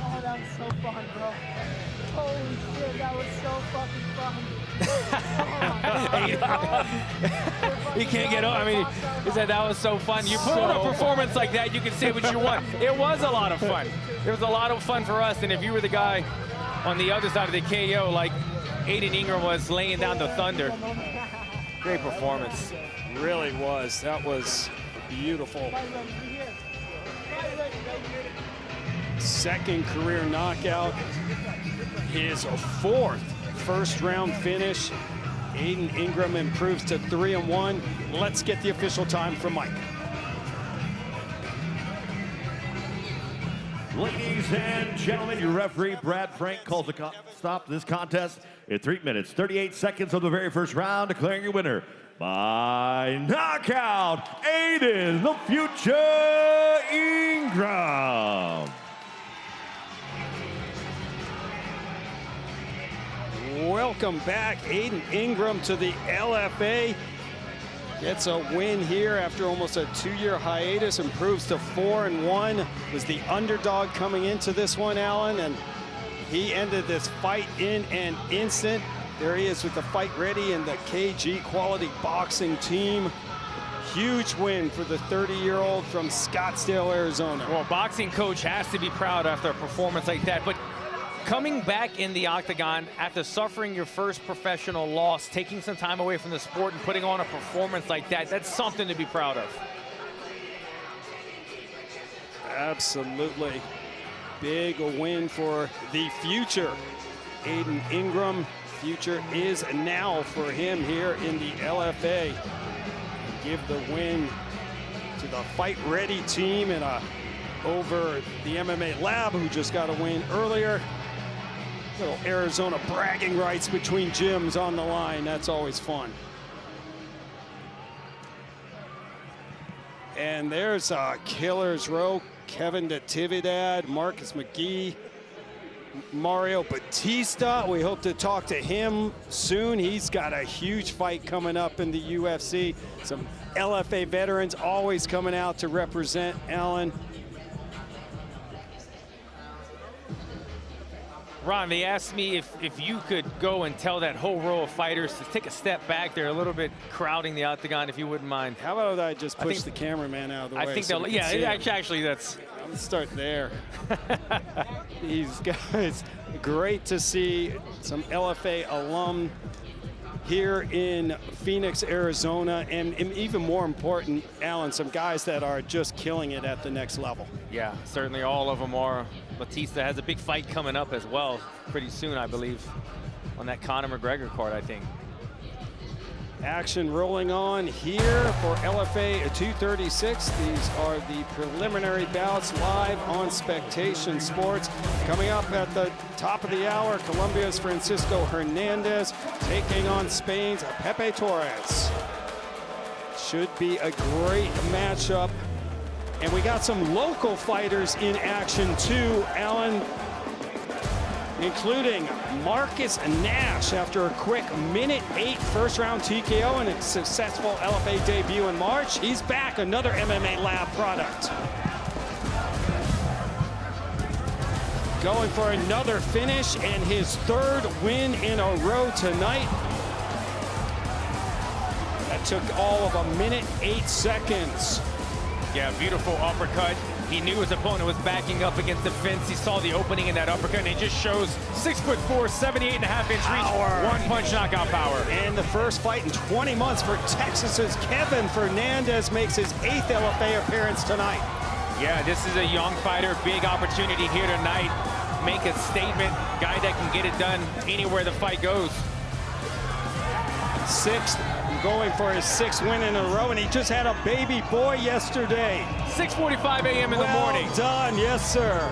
Oh, that was so fun, bro. Holy shit, that was so fucking fun. He can't get over. I mean, he said that was so fun. You put on a performance like that, you can say what you want. It was a lot of fun. It was a lot of fun for us. And if you were the guy on the other side of the KO, like Aiden Ingram was laying down the thunder, great performance. Really was. That was beautiful. Second career knockout. His fourth first-round finish. Aiden Ingram improves to 3-1. Let's get the official time from Mike. Ladies and gentlemen, your referee, Brad Frank, calls a stop to this contest at 3 minutes, 38 seconds of the very first round, declaring your winner by knockout, Aiden, the Future Ingram. Welcome back, Aiden Ingram, to the LFA. Gets a win here after almost a 2-year hiatus, improves to 4-1. Was the underdog coming into this one, Alan, and he ended this fight in an instant. There he is with the fight ready and the KG Quality Boxing team. Huge win for the 30-year-old from Scottsdale, Arizona. Well, boxing coach has to be proud after a performance like that. But coming back in the octagon after suffering your first professional loss, taking some time away from the sport and putting on a performance like that, that's something to be proud of. Absolutely. Big win for the future. Aiden Ingram, future is now for him here in the LFA. Give the win to the Fight Ready team and over the MMA Lab, who just got a win earlier. Little Arizona bragging rights between gyms on the line. That's always fun. And there's Killer's Row. Kevin Natividad, Marcus McGee, Mario Batista. We hope to talk to him soon. He's got a huge fight coming up in the UFC. Some LFA veterans always coming out to represent Alan. Ron, they asked me if you could go and tell that whole row of fighters to take a step back. They're a little bit crowding the octagon, if you wouldn't mind. How about I just push the cameraman out of the way? I think so they'll, yeah, actually that's. I'm start there. These guys, great to see some LFA alum here in Phoenix, Arizona, and even more important, Alan, some guys that are just killing it at the next level. Yeah, certainly all of them are. Batista has a big fight coming up as well pretty soon, I believe, on that Conor McGregor card, I think. Action rolling on here for LFA 236. These are the preliminary bouts live on Spectation Sports. Coming up at the top of the hour, Colombia's Francisco Hernandez taking on Spain's Pepe Torres. Should be a great matchup. And we got some local fighters in action too, Alan, including Marcus Nash after a quick minute-8 first-round TKO and a successful LFA debut in March. He's back, another MMA Lab product. Going for another finish and his third win in a row tonight. That took all of a minute, 8 seconds. Yeah, beautiful uppercut. He knew his opponent was backing up against the fence. He saw the opening in that uppercut, and it just shows 6'4", 78.5-inch reach, one-punch knockout power. And the first fight in 20 months for Texas's Kevin Fernandez makes his 8th LFA appearance tonight. Yeah, this is a young fighter, big opportunity here tonight. Make a statement, guy that can get it done anywhere the fight goes. 6th, going for his 6th win in a row, and he just had a baby boy yesterday. 6:45 a.m. in the morning. Well done, yes, sir.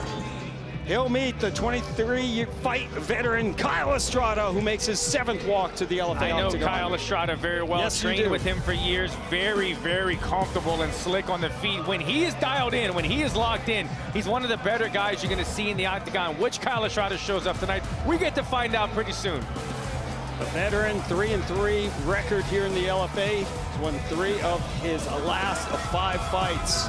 He'll meet the 23-year fight veteran Kyle Estrada, who makes his 7th walk to the LFA. I know octagon. Kyle Estrada very well. Yes, trained with him for years. Very, very comfortable and slick on the feet. When he is dialed in, when he is locked in, he's one of the better guys you're going to see in the octagon. Which Kyle Estrada shows up tonight, we get to find out pretty soon. The veteran, 3-3 record here in the LFA. He's won 3 of his last 5 fights.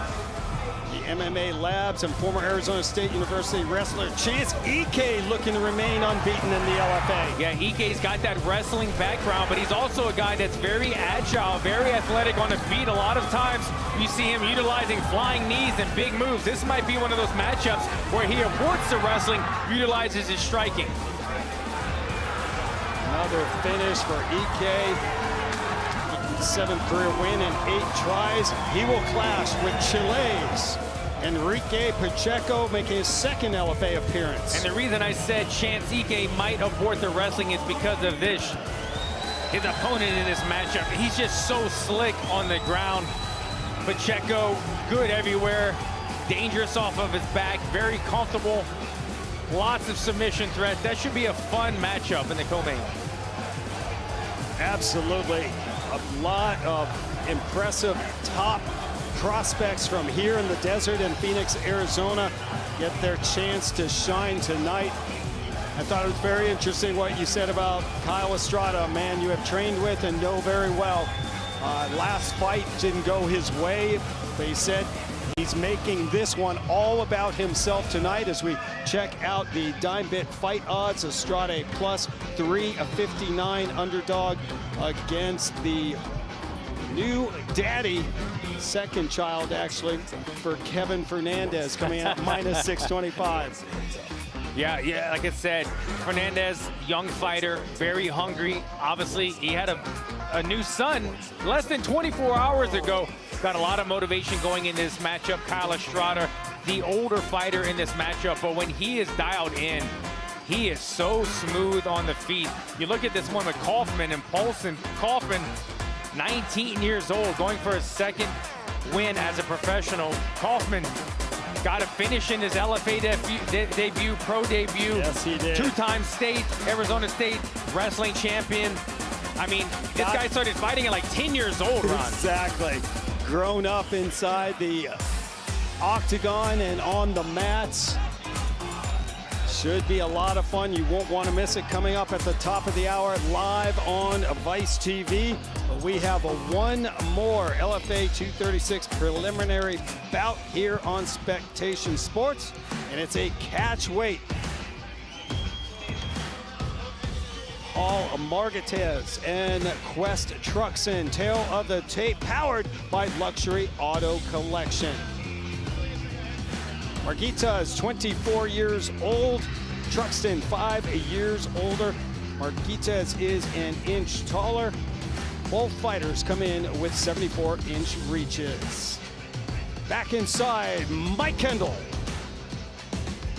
The MMA Labs and former Arizona State University wrestler Chance Ike looking to remain unbeaten in the LFA. Yeah, Ike's got that wrestling background, but he's also a guy that's very agile, very athletic on the feet. A lot of times you see him utilizing flying knees and big moves. This might be one of those matchups where he aborts the wrestling, utilizes his striking. Another finish for Ike. 7th career win in 8 tries. He will clash with Chile's Enrique Pacheco, making his 2nd LFA appearance. And the reason I said Chance Ike might abort the wrestling is because of this. His opponent in this matchup, he's just so slick on the ground. Pacheco, good everywhere, dangerous off of his back, very comfortable, lots of submission threat. That should be a fun matchup in the co-main. Absolutely. A lot of impressive top prospects from here in the desert in Phoenix, Arizona, get their chance to shine tonight. I thought it was very interesting what you said about Kyle Estrada, a man you have trained with and know very well. Last fight didn't go his way, but he said he's making this one all about himself tonight. As we check out the dime bit fight odds, Estrada plus 359 underdog against the new daddy, 2nd child actually, for Kevin Fernandez, coming out minus 625. Yeah, like I said, Fernandez, young fighter, very hungry. Obviously, he had a new son less than 24 hours ago. Got a lot of motivation going in this matchup. Kyle Estrada, the older fighter in this matchup, but when he is dialed in, he is so smooth on the feet. You look at this one with Kaufman and Paulson. Kaufman, 19 years old, going for his 2nd win as a professional. Kaufman got a finish in his LFA debut, pro debut. Yes, he did. 2-time Arizona State wrestling champion. I mean, this guy started fighting at like 10 years old, Ron. Exactly. Grown up inside the octagon and on the mats. Should be a lot of fun. You won't want to miss it. Coming up at the top of the hour, live on Vice TV. We have one more LFA 236 preliminary bout here on Spectation Sports, and it's a catch weight. All Marghitas and Quest Truxton, tail of the tape, powered by Luxury Auto Collection. Marghitas, 24 years old. Truxton, 5 years older. Marghitas is an inch taller. Both fighters come in with 74-inch reaches. Back inside, Mike Kendall.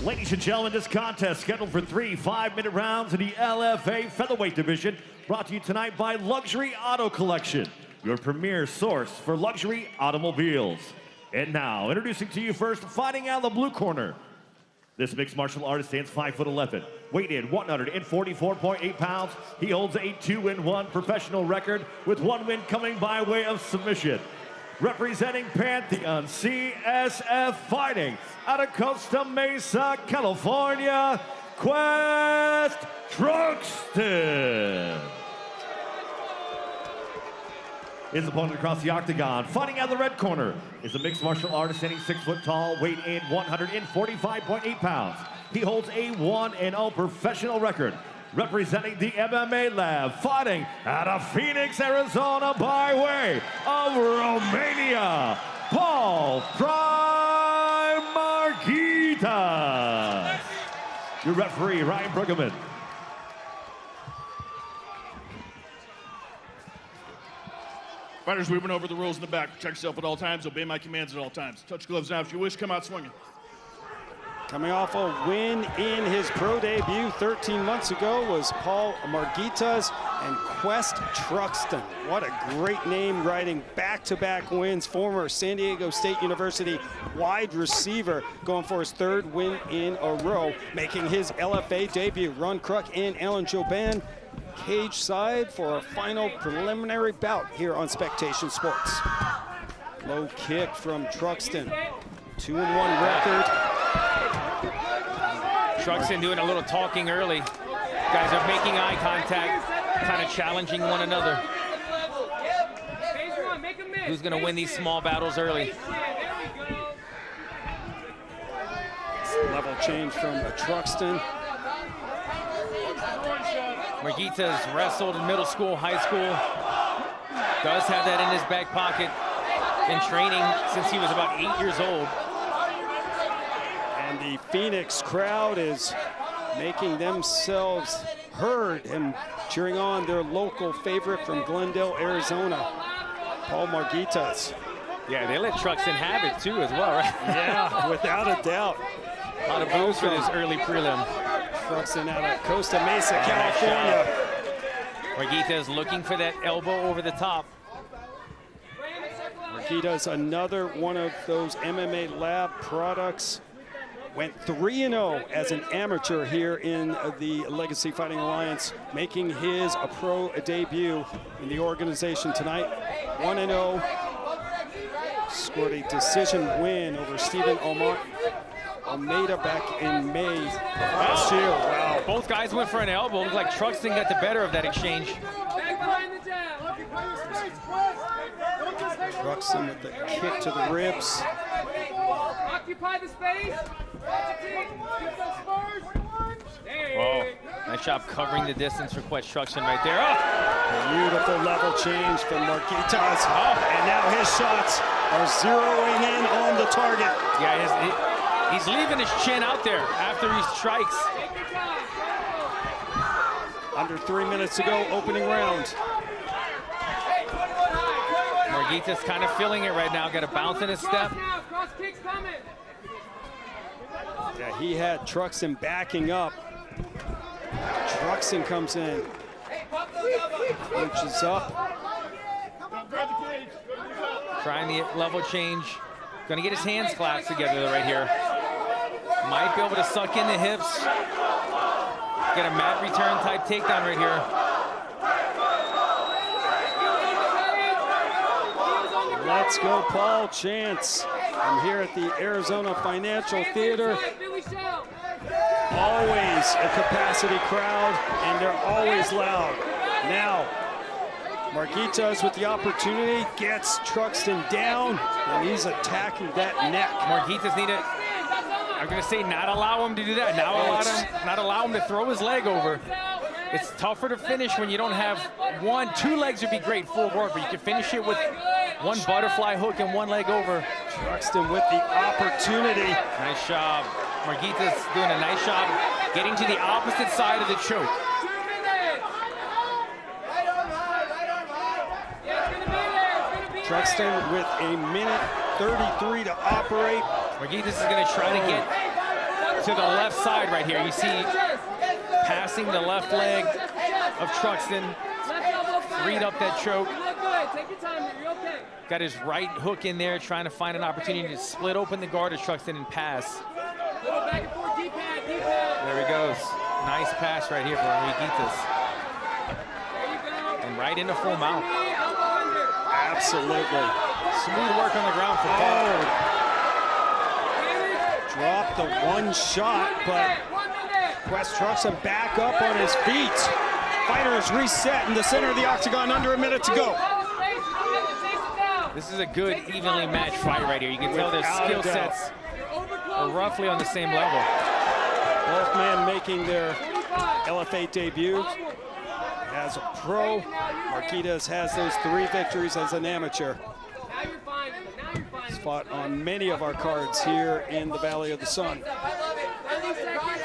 Ladies and gentlemen, this contest scheduled for 3 5-minute rounds in the LFA Featherweight division, brought to you tonight by Luxury Auto Collection, your premier source for luxury automobiles. And now, introducing to you first, fighting out of the blue corner. This mixed martial artist stands 5'11", weighed in 144.8 pounds. He holds a 2-1 professional record, with 1 win coming by way of submission. Representing Pantheon CSF Fighting out of Costa Mesa, California, Quest Truxton. His opponent across the octagon, fighting out of the red corner, is a mixed martial artist standing 6 foot tall, weighed in 145.8 pounds. He holds a 1-0 professional record. Representing the MMA Lab, fighting out of Phoenix, Arizona, by way of Romania, Paul Prime Marghitas. Your referee, Ryan Bruggeman. Fighters, we went over the rules in the back. Protect yourself at all times. Obey my commands at all times. Touch gloves now if you wish. Come out swinging. Coming off a win in his pro debut 13 months ago was Paul Marghitas and Quest Truxton. What a great name, riding back-to-back wins. Former San Diego State University wide receiver, going for his 3rd win in a row, making his LFA debut. Ron Kruk and Alan Joban cage side for a final preliminary bout here on Spectation Sports. Low kick from Truxton. 2-1 record. Truxton doing a little talking early. Guys are making eye contact. kind of challenging one another. Who's going to win these small battles early? Level change from Truxton. Marghitas wrestled in middle school, high school. Does have that in his back pocket. Been training since he was about 8 years old. And the Phoenix crowd is making themselves heard and cheering on their local favorite from Glendale, Arizona, Paul Marghitas. Yeah, they let Truxton have it too as well, right? Yeah, without a doubt. A lot of boos for this early prelim. Truxton out of Costa Mesa, California. Marghitas looking for that elbow over the top. Marghitas, another one of those MMA lab products. Went 3-0 as an amateur here in the Legacy Fighting Alliance, making his pro debut in the organization tonight. 1-0. Scored a decision win over Stephen Almeida back in May last year. Wow. Both guys went for an elbow. Looked like Truxton got the better of that exchange. Truxton with the kick to the ribs. Occupy the space. Oh, nice job covering the distance for Quest Truxton right there. Oh. Beautiful level change from Marghitas. Oh, and now his shots are zeroing in on the target. Yeah, he's leaving his chin out there after he strikes. Under 3 minutes to go, opening round. Marghitas kind of feeling it right now. Got a bounce in his step. Cross kicks coming. Yeah, he had Truxton backing up. Truxton comes in. Punches up. Trying the level change. Gonna get his hands clasped together right here. Might be able to suck in the hips. Get a mat return type takedown right here. Let's go, Paul Chance. I'm here at the Arizona Financial Theater. Always a capacity crowd, and they're always loud. Now, Marghitas with the opportunity, gets Truxton down, and he's attacking that neck. Marghitas need to, I'm gonna say not allow him to do that. Not allow him to throw his leg over. It's tougher to finish when you don't have one. 2 legs would be great, full work, but you can finish it with one butterfly hook and 1 leg over. Truxton with the opportunity. Nice job. Marghitas doing a nice job getting to the opposite side of the choke. Truxton with a minute 33 to operate. Marghitas is going to try to get to the left side right here. You see passing the left leg of Truxton, freed up that choke. Got his right hook in there, trying to find an opportunity to split open the guard of Truxton and pass. There he goes. Nice pass right here for Marghitas. And right into full mount. Absolutely. Smooth work on the ground for Paul. Dropped the one shot, but Quest Truxton back up on his feet. Fighters reset in the center of the octagon, under a minute to go. This is a good, evenly matched fight right here. You can tell their skill sets are roughly on the same level. Both men making their LFA debut as a pro. Marghitas has those 3 victories as an amateur. He's fought on many of our cards here in the Valley of the Sun.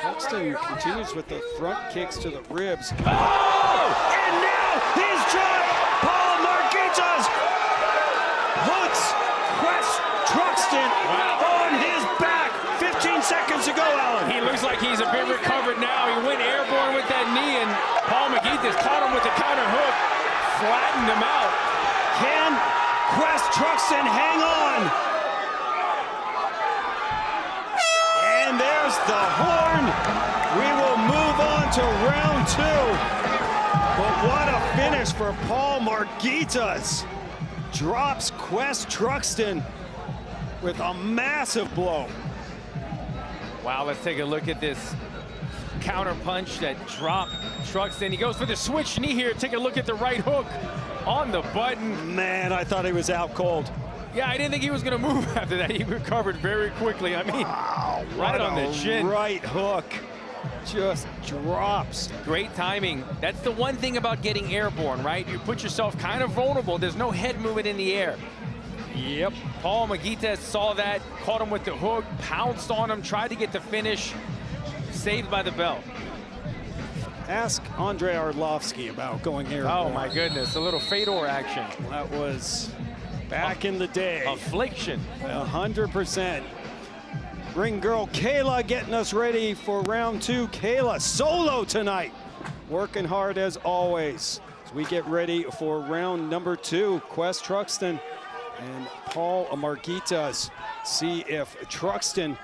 Truxton continues with the front kicks to the ribs. Oh! And now he's dropped! Paul Marghitas hooks Quest Truxton on his back. 15 seconds to go, Alan. He looks like he's a bit recovered now. He went airborne with that knee, and Paul Marghitas caught him with the counter hook, flattened him out. Can Quest Truxton hang on? And there's the horn. We will move on to round 2. But what a finish for Paul Marghitas. Drops Quest Truxton with a massive blow. Wow, let's take a look at this counter punch that dropped Truxton. He goes for the switch knee here. Take a look at the right hook on the button. Man, I thought he was out cold. Yeah, I didn't think he was going to move after that. He recovered very quickly. I mean, wow, right on the chin. Right hook just drops. Great timing. That's the one thing about getting airborne, right? You put yourself kind of vulnerable. There's no head movement in the air. Yep. Paul Marghitas saw that, caught him with the hook, pounced on him, tried to get the finish, saved by the bell. Ask Andrei Arlovsky about going airborne. Oh my goodness, a little Fedor action. That was back in the day. Affliction. 100%. Ring girl Kayla getting us ready for round 2. Kayla solo tonight. Working hard as always. As we get ready for round number 2, Quest Truxton and Paul Marghitas. See if Truxton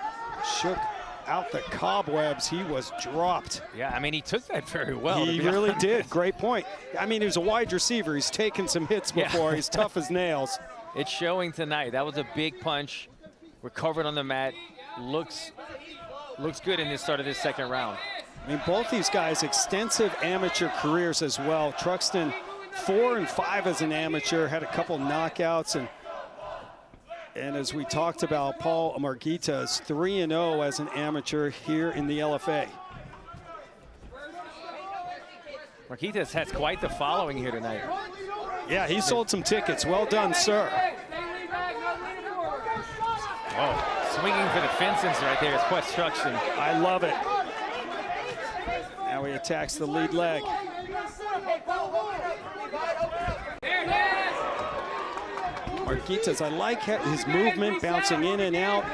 shook out the cobwebs. He was dropped. Yeah, I mean, he took that very well. He really did. Great point. I mean, he was a wide receiver. He's taken some hits before. Yeah. He's tough as nails. It's showing tonight. That was a big punch. Recovered on the mat. Looks good in this start of this second round. I mean, both these guys, extensive amateur careers as well. Truxton, 4 and 5 as an amateur, had a couple knockouts, and as we talked about, Paul Marghitas, 3-0 as an amateur here in the LFA. Marghitas has quite the following here tonight. Yeah, he sold some tickets. Well done, sir. Oh, swinging for the fences right there is Quest Truxton. I love it. Now he attacks the lead leg. Marghitas, I like his movement, bouncing in and out,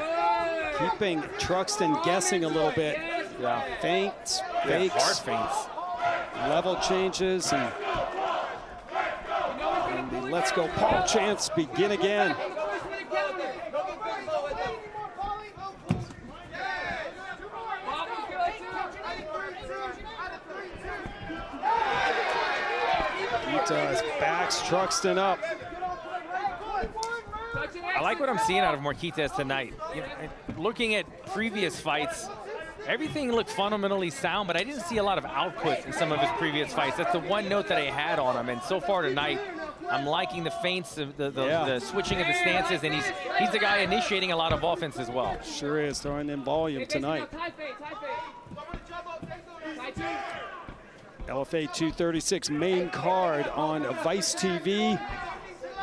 keeping Truxton guessing a little bit. Yeah. Feints, fakes, hard feints. Level changes, and the let's go Paul chants begin again. Marghitas backs Truxton up. I like what I'm seeing out of Marghitas tonight. Looking at previous fights, everything looked fundamentally sound, but I didn't see a lot of output in some of his previous fights. That's the one note that I had on him, and so far tonight, I'm liking the feints, the switching of the stances, and he's the guy initiating a lot of offense as well. Sure is, throwing in volume tonight. LFA 236 main card on Vice TV.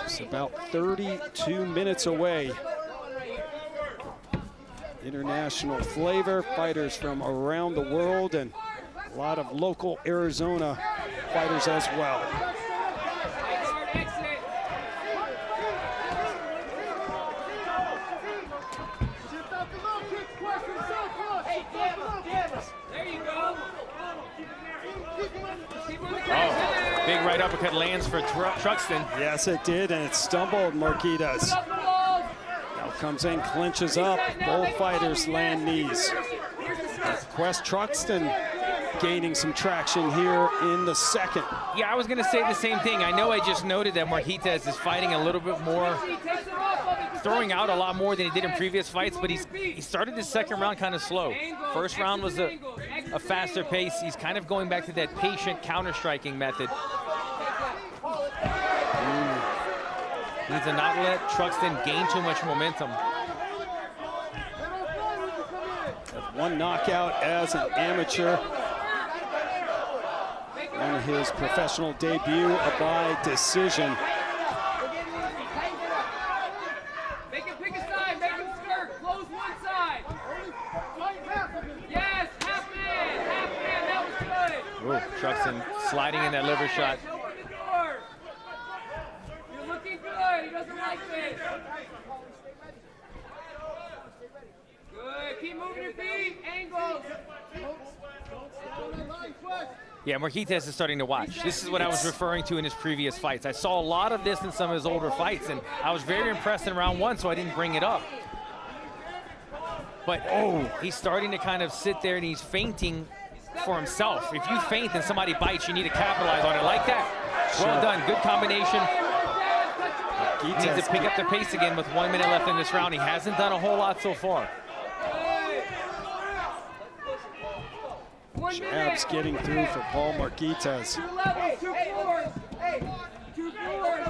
It's about 32 minutes away. International flavor, fighters from around the world, and a lot of local Arizona fighters as well. Oh, big right uppercut lands for Truxton. Yes, it did, and it stumbled Marghitas. Now comes in, clinches up. Both fighters land knees. Quest Truxton gaining some traction here in the second. Yeah, I was going to say the same thing. I know I just noted that Marghitas is fighting a little bit more, throwing out a lot more than he did in previous fights, but he started the second round kind of slow. First round was a faster pace. He's kind of going back to that patient counter-striking method. Needs to not let Truxton gain too much momentum. One knockout as an amateur. On his professional debut, by decision. Make him pick a side, make him skirt, close one side. Yes, half man, that was good. Ooh, Truxton sliding in that liver shot. You're looking good, he doesn't like this. Good, keep moving your feet, angles. Yeah, Marghitas is starting to watch. This is what I was referring to in his previous fights. I saw a lot of this in some of his older fights, and I was very impressed in round 1, so I didn't bring it up. But, he's starting to kind of sit there, and he's feinting for himself. If you feint and somebody bites, you need to capitalize on it like that. Well done, good combination. He needs to pick up the pace again with 1 minute left in this round. He hasn't done a whole lot so far. Jabs getting through for Paul Marghitas. 2 levels, 2 floors. Hey, 2 floors.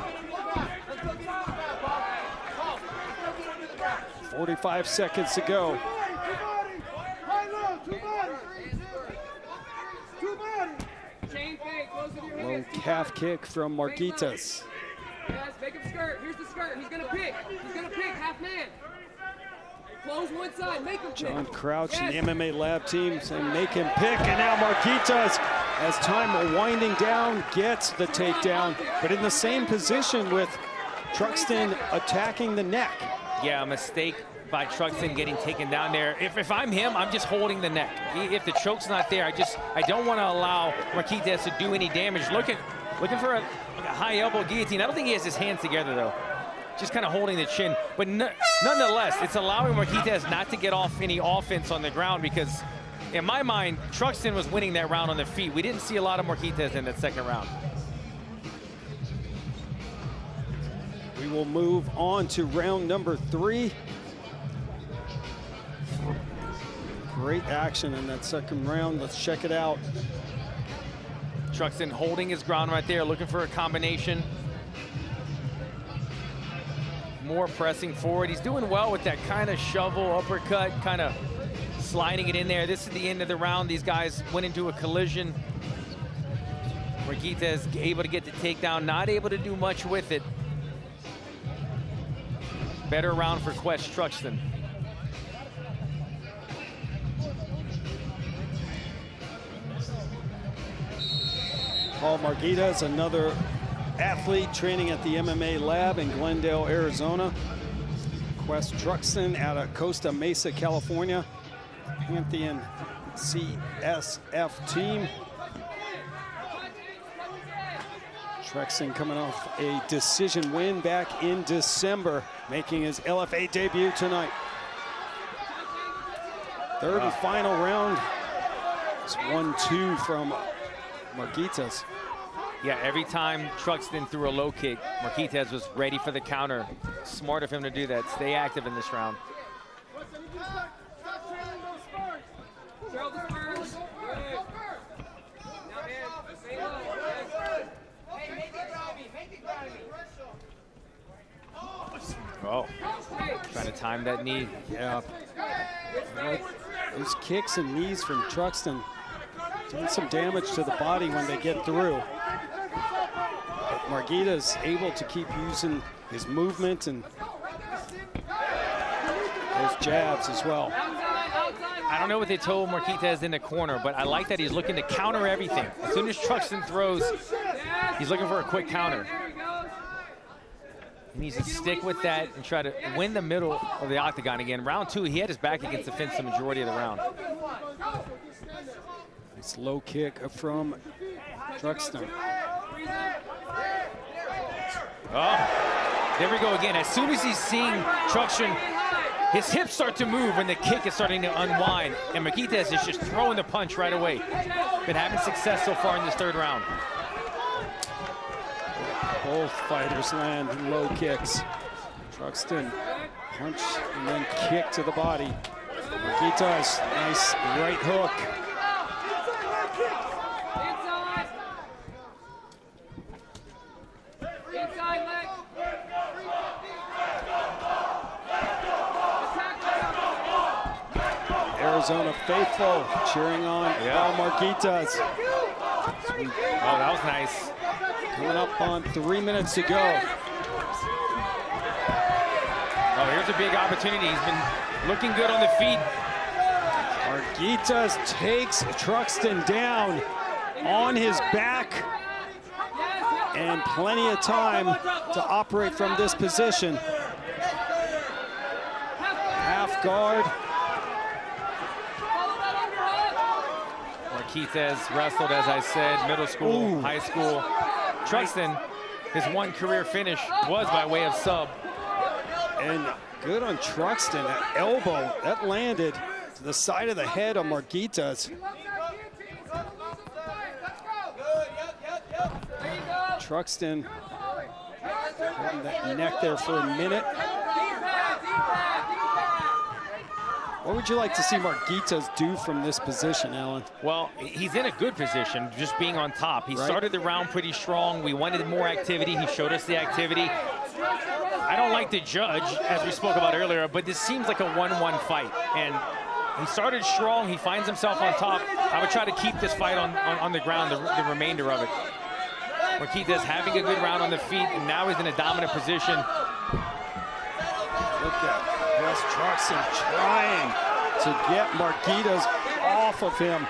45 seconds to go. Low calf kick from Marghitas. Yes, make him skirt. Here's the skirt. He's gonna pick. He's gonna pick half man. Close one side. Make him pick. John Crouch and the MMA Lab team saying make him pick, and now Marghitas, as time winding down, gets the takedown, but in the same position with Truxton attacking the neck. Yeah, a mistake by Truxton getting taken down there. If I'm him, I'm just holding the neck. If the choke's not there, I don't want to allow Marghitas to do any damage. Looking for a high elbow guillotine. I don't think he has his hands together though. Just kind of holding the chin. But nonetheless, it's allowing Marghitas not to get off any offense on the ground, because in my mind, Truxton was winning that round on the feet. We didn't see a lot of Marghitas in that second round. We will move on to round number 3. Great action in that second round. Let's check it out. Truxton holding his ground right there, looking for a combination. More pressing forward. He's doing well with that kind of shovel uppercut, kind of sliding it in there. This is the end of the round. These guys went into a collision. Marghitas able to get the takedown, not able to do much with it. Better round for Quest Truxton. Paul Marghitas, another athlete training at the MMA Lab in Glendale, Arizona. Quest Truxton out of Costa Mesa, California. Pantheon CSF team. Truxton coming off a decision win back in December, making his LFA debut tonight. Third and final round. It's 1-2 from Marghitas. Yeah, every time Truxton threw a low kick, Marghitas was ready for the counter. Smart of him to do that. Stay active in this round. Oh, trying to time that knee. Yeah. Those kicks and knees from Truxton doing some damage to the body when they get through. But Marghitas able to keep using his movement and those jabs as well. I don't know what they told Marghitas in the corner, but I like that he's looking to counter everything. As soon as Truxton throws, he's looking for a quick counter. He needs to stick with that and try to win the middle of the octagon again. Round 2, he had his back against the fence the majority of the round. Nice low kick from Truxton. Oh, there we go again. As soon as he's seeing Truxton, his hips start to move when the kick is starting to unwind. And Marghitas is just throwing the punch right away. Been having success so far in this third round. Both fighters land low kicks. Truxton punch and then kick to the body. Marghitas, nice right hook. Inside leg. Arizona faithful cheering on Paul Marghitas. Oh, that was nice. Coming up on 3 minutes to go. Oh, here's a big opportunity. He's been looking good on the feet. Marghitas takes Truxton down on his back. And plenty of time to operate from this position. Half guard. Marghitas wrestled, as I said, middle school, high school. Truxton, his one career finish was by way of sub. And good on Truxton, that elbow, that landed to the side of the head of Marghitas. Truxton holding that neck there for a minute. What would you like to see Marghitas do from this position, Alan? Well, he's in a good position, just being on top. He started the round pretty strong. We wanted more activity. He showed us the activity. I don't like to judge, as we spoke about earlier, but this seems like a 1-1 fight. And he started strong. He finds himself on top. I would try to keep this fight on the ground, the remainder of it. Marghitas having a good round on the feet, and now he's in a dominant position. Look at Wes Truxton trying to get Marghitas off of him.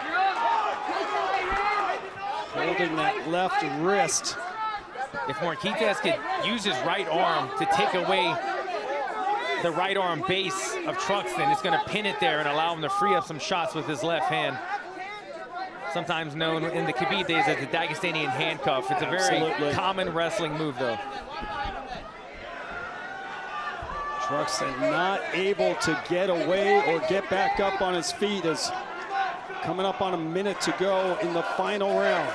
Holding that left wrist. If Marghitas could use his right arm to take away the right arm base of Truxton, it's going to pin it there and allow him to free up some shots with his left hand. Sometimes known in the Khabib days as the Dagestani handcuff. It's a very common wrestling move, though. Truxton not able to get away or get back up on his feet as coming up on a minute to go in the final round.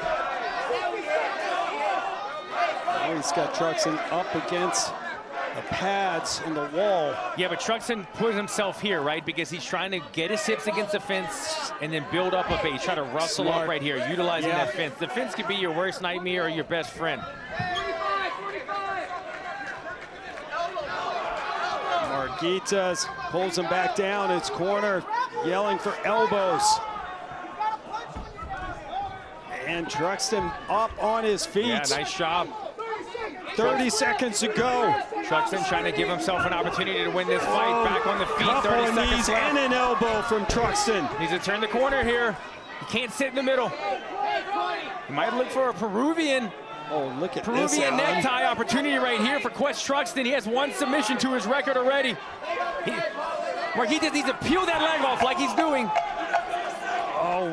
Now he's got Truxton up against the pads in the wall. Yeah, but Truxton put himself here, right? Because he's trying to get his hips against the fence and then build up a base. Try to rustle up right here, utilizing that fence. The fence could be your worst nightmare or your best friend. Marghitas pulls him back down. It's corner, yelling for elbows. And Truxton up on his feet. Yeah, nice job. 30 seconds to go. Truxton trying to give himself an opportunity to win this fight. Back on the feet, 30 seconds knees left. And an elbow from Truxton. Needs to turn the corner here. He can't sit in the middle. He might look for a Peruvian. Oh, look at Peruvian this, Alan. necktie opportunity right here for Wes Truxton. He has one submission to his record already. Marghitas needs to peel that leg off like he's doing. Oh,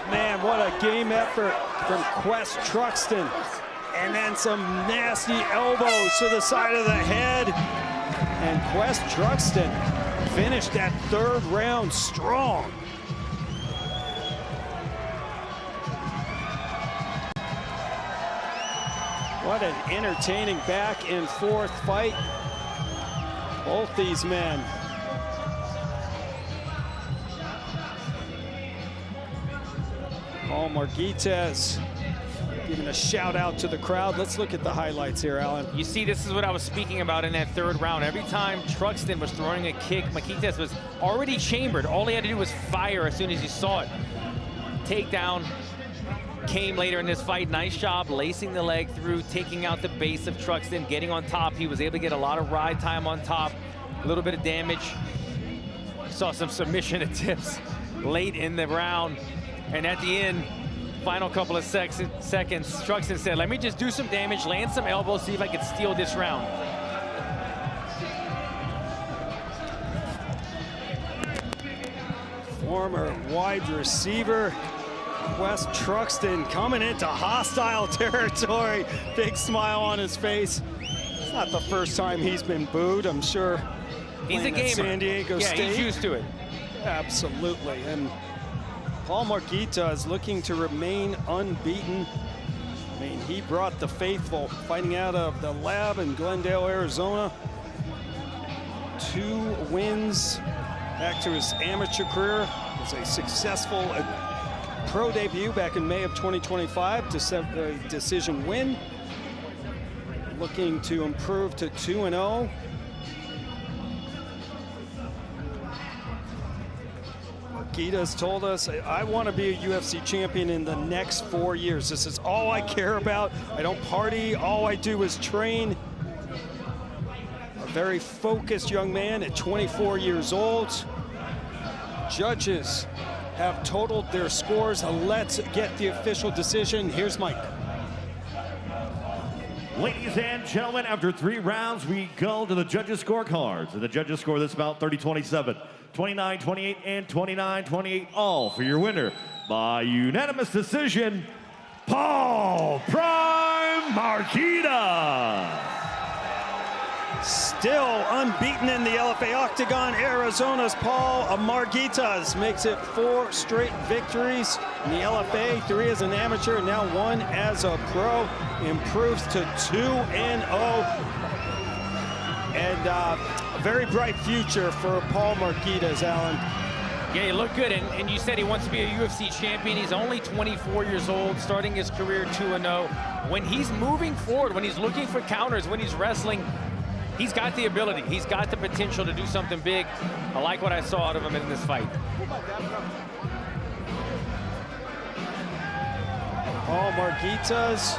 man, what a game effort from Wes Truxton. And then some nasty elbows to the side of the head. And Wes Truxton finished that third round strong. What an entertaining back and forth fight. Both these men. Paul Marghitas giving a shout out to the crowd. Let's look at the highlights here, Alan. You see, this is what I was speaking about in that third round. Every time Truxton was throwing a kick, Marghitas was already chambered. All he had to do was fire as soon as he saw it. Takedown came later in this fight. Nice job lacing the leg through, taking out the base of Truxton, getting on top. He was able to get a lot of ride time on top, a little bit of damage. Saw some submission attempts late in the round. And at the end, final couple of seconds, Truxton said, let me just do some damage, land some elbows, see if I can steal this round. Former wide receiver Wes Truxton coming into hostile territory. Big smile on his face. It's not the first time he's been booed, I'm sure. He's a gamer. San Diego State. Yeah, he's used to it. Absolutely. And Paul Marghitas looking to remain unbeaten. I mean, he brought the faithful fighting out of the lab in Glendale, Arizona. 2 wins back to his amateur career. It was a successful pro debut back in May of 2025 to decision win. Looking to improve to 2-0. Marghitas told us, I want to be a UFC champion in the next 4 years. This is all I care about. I don't party, all I do is train. A very focused young man at 24 years old. Judges have totaled their scores. Let's get the official decision. Here's Mike. Ladies and gentlemen, after 3 rounds, we go to the judges' scorecards. And the judges score this bout 30-27, 29-28, and 29-28, all for your winner by unanimous decision, Paul "Prime" Marghitas. Still unbeaten in the LFA octagon, Arizona's Paul Marghitas makes it 4 straight victories in the LFA, 3 as an amateur, and now 1 as a pro. Improves to 2-0. And very bright future for Paul Marghitas, Alan. Yeah, he looked good, and you said he wants to be a UFC champion. He's only 24 years old, starting his career 2-0. When he's moving forward, when he's looking for counters, when he's wrestling, he's got the ability. He's got the potential to do something big. I like what I saw out of him in this fight. Paul Marghitas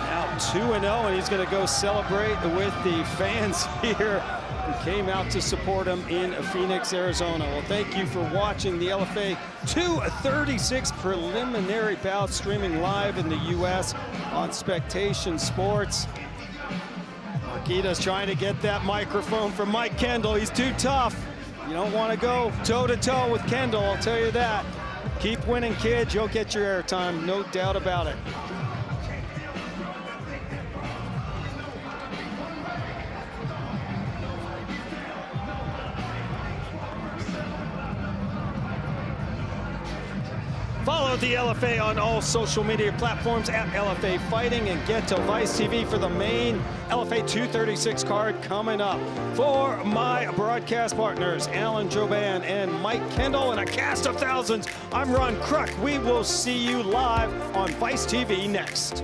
now 2-0, and he's going to go celebrate with the fans here who came out to support him in Phoenix, Arizona. Well, thank you for watching the LFA 236 preliminary bout, streaming live in the U.S. on Spectation Sports. Marghitas trying to get that microphone from Mike Kendall. He's too tough. You don't want to go toe-to-toe with Kendall, I'll tell you that. Keep winning, kids. You'll get your airtime, no doubt about it. Follow the LFA on all social media platforms at LFA Fighting, and get to Vice TV for the main LFA 236 card coming up. For my broadcast partners, Alan Joban and Mike Kendall, and a cast of thousands, I'm Ron Kruk. We will see you live on Vice TV next.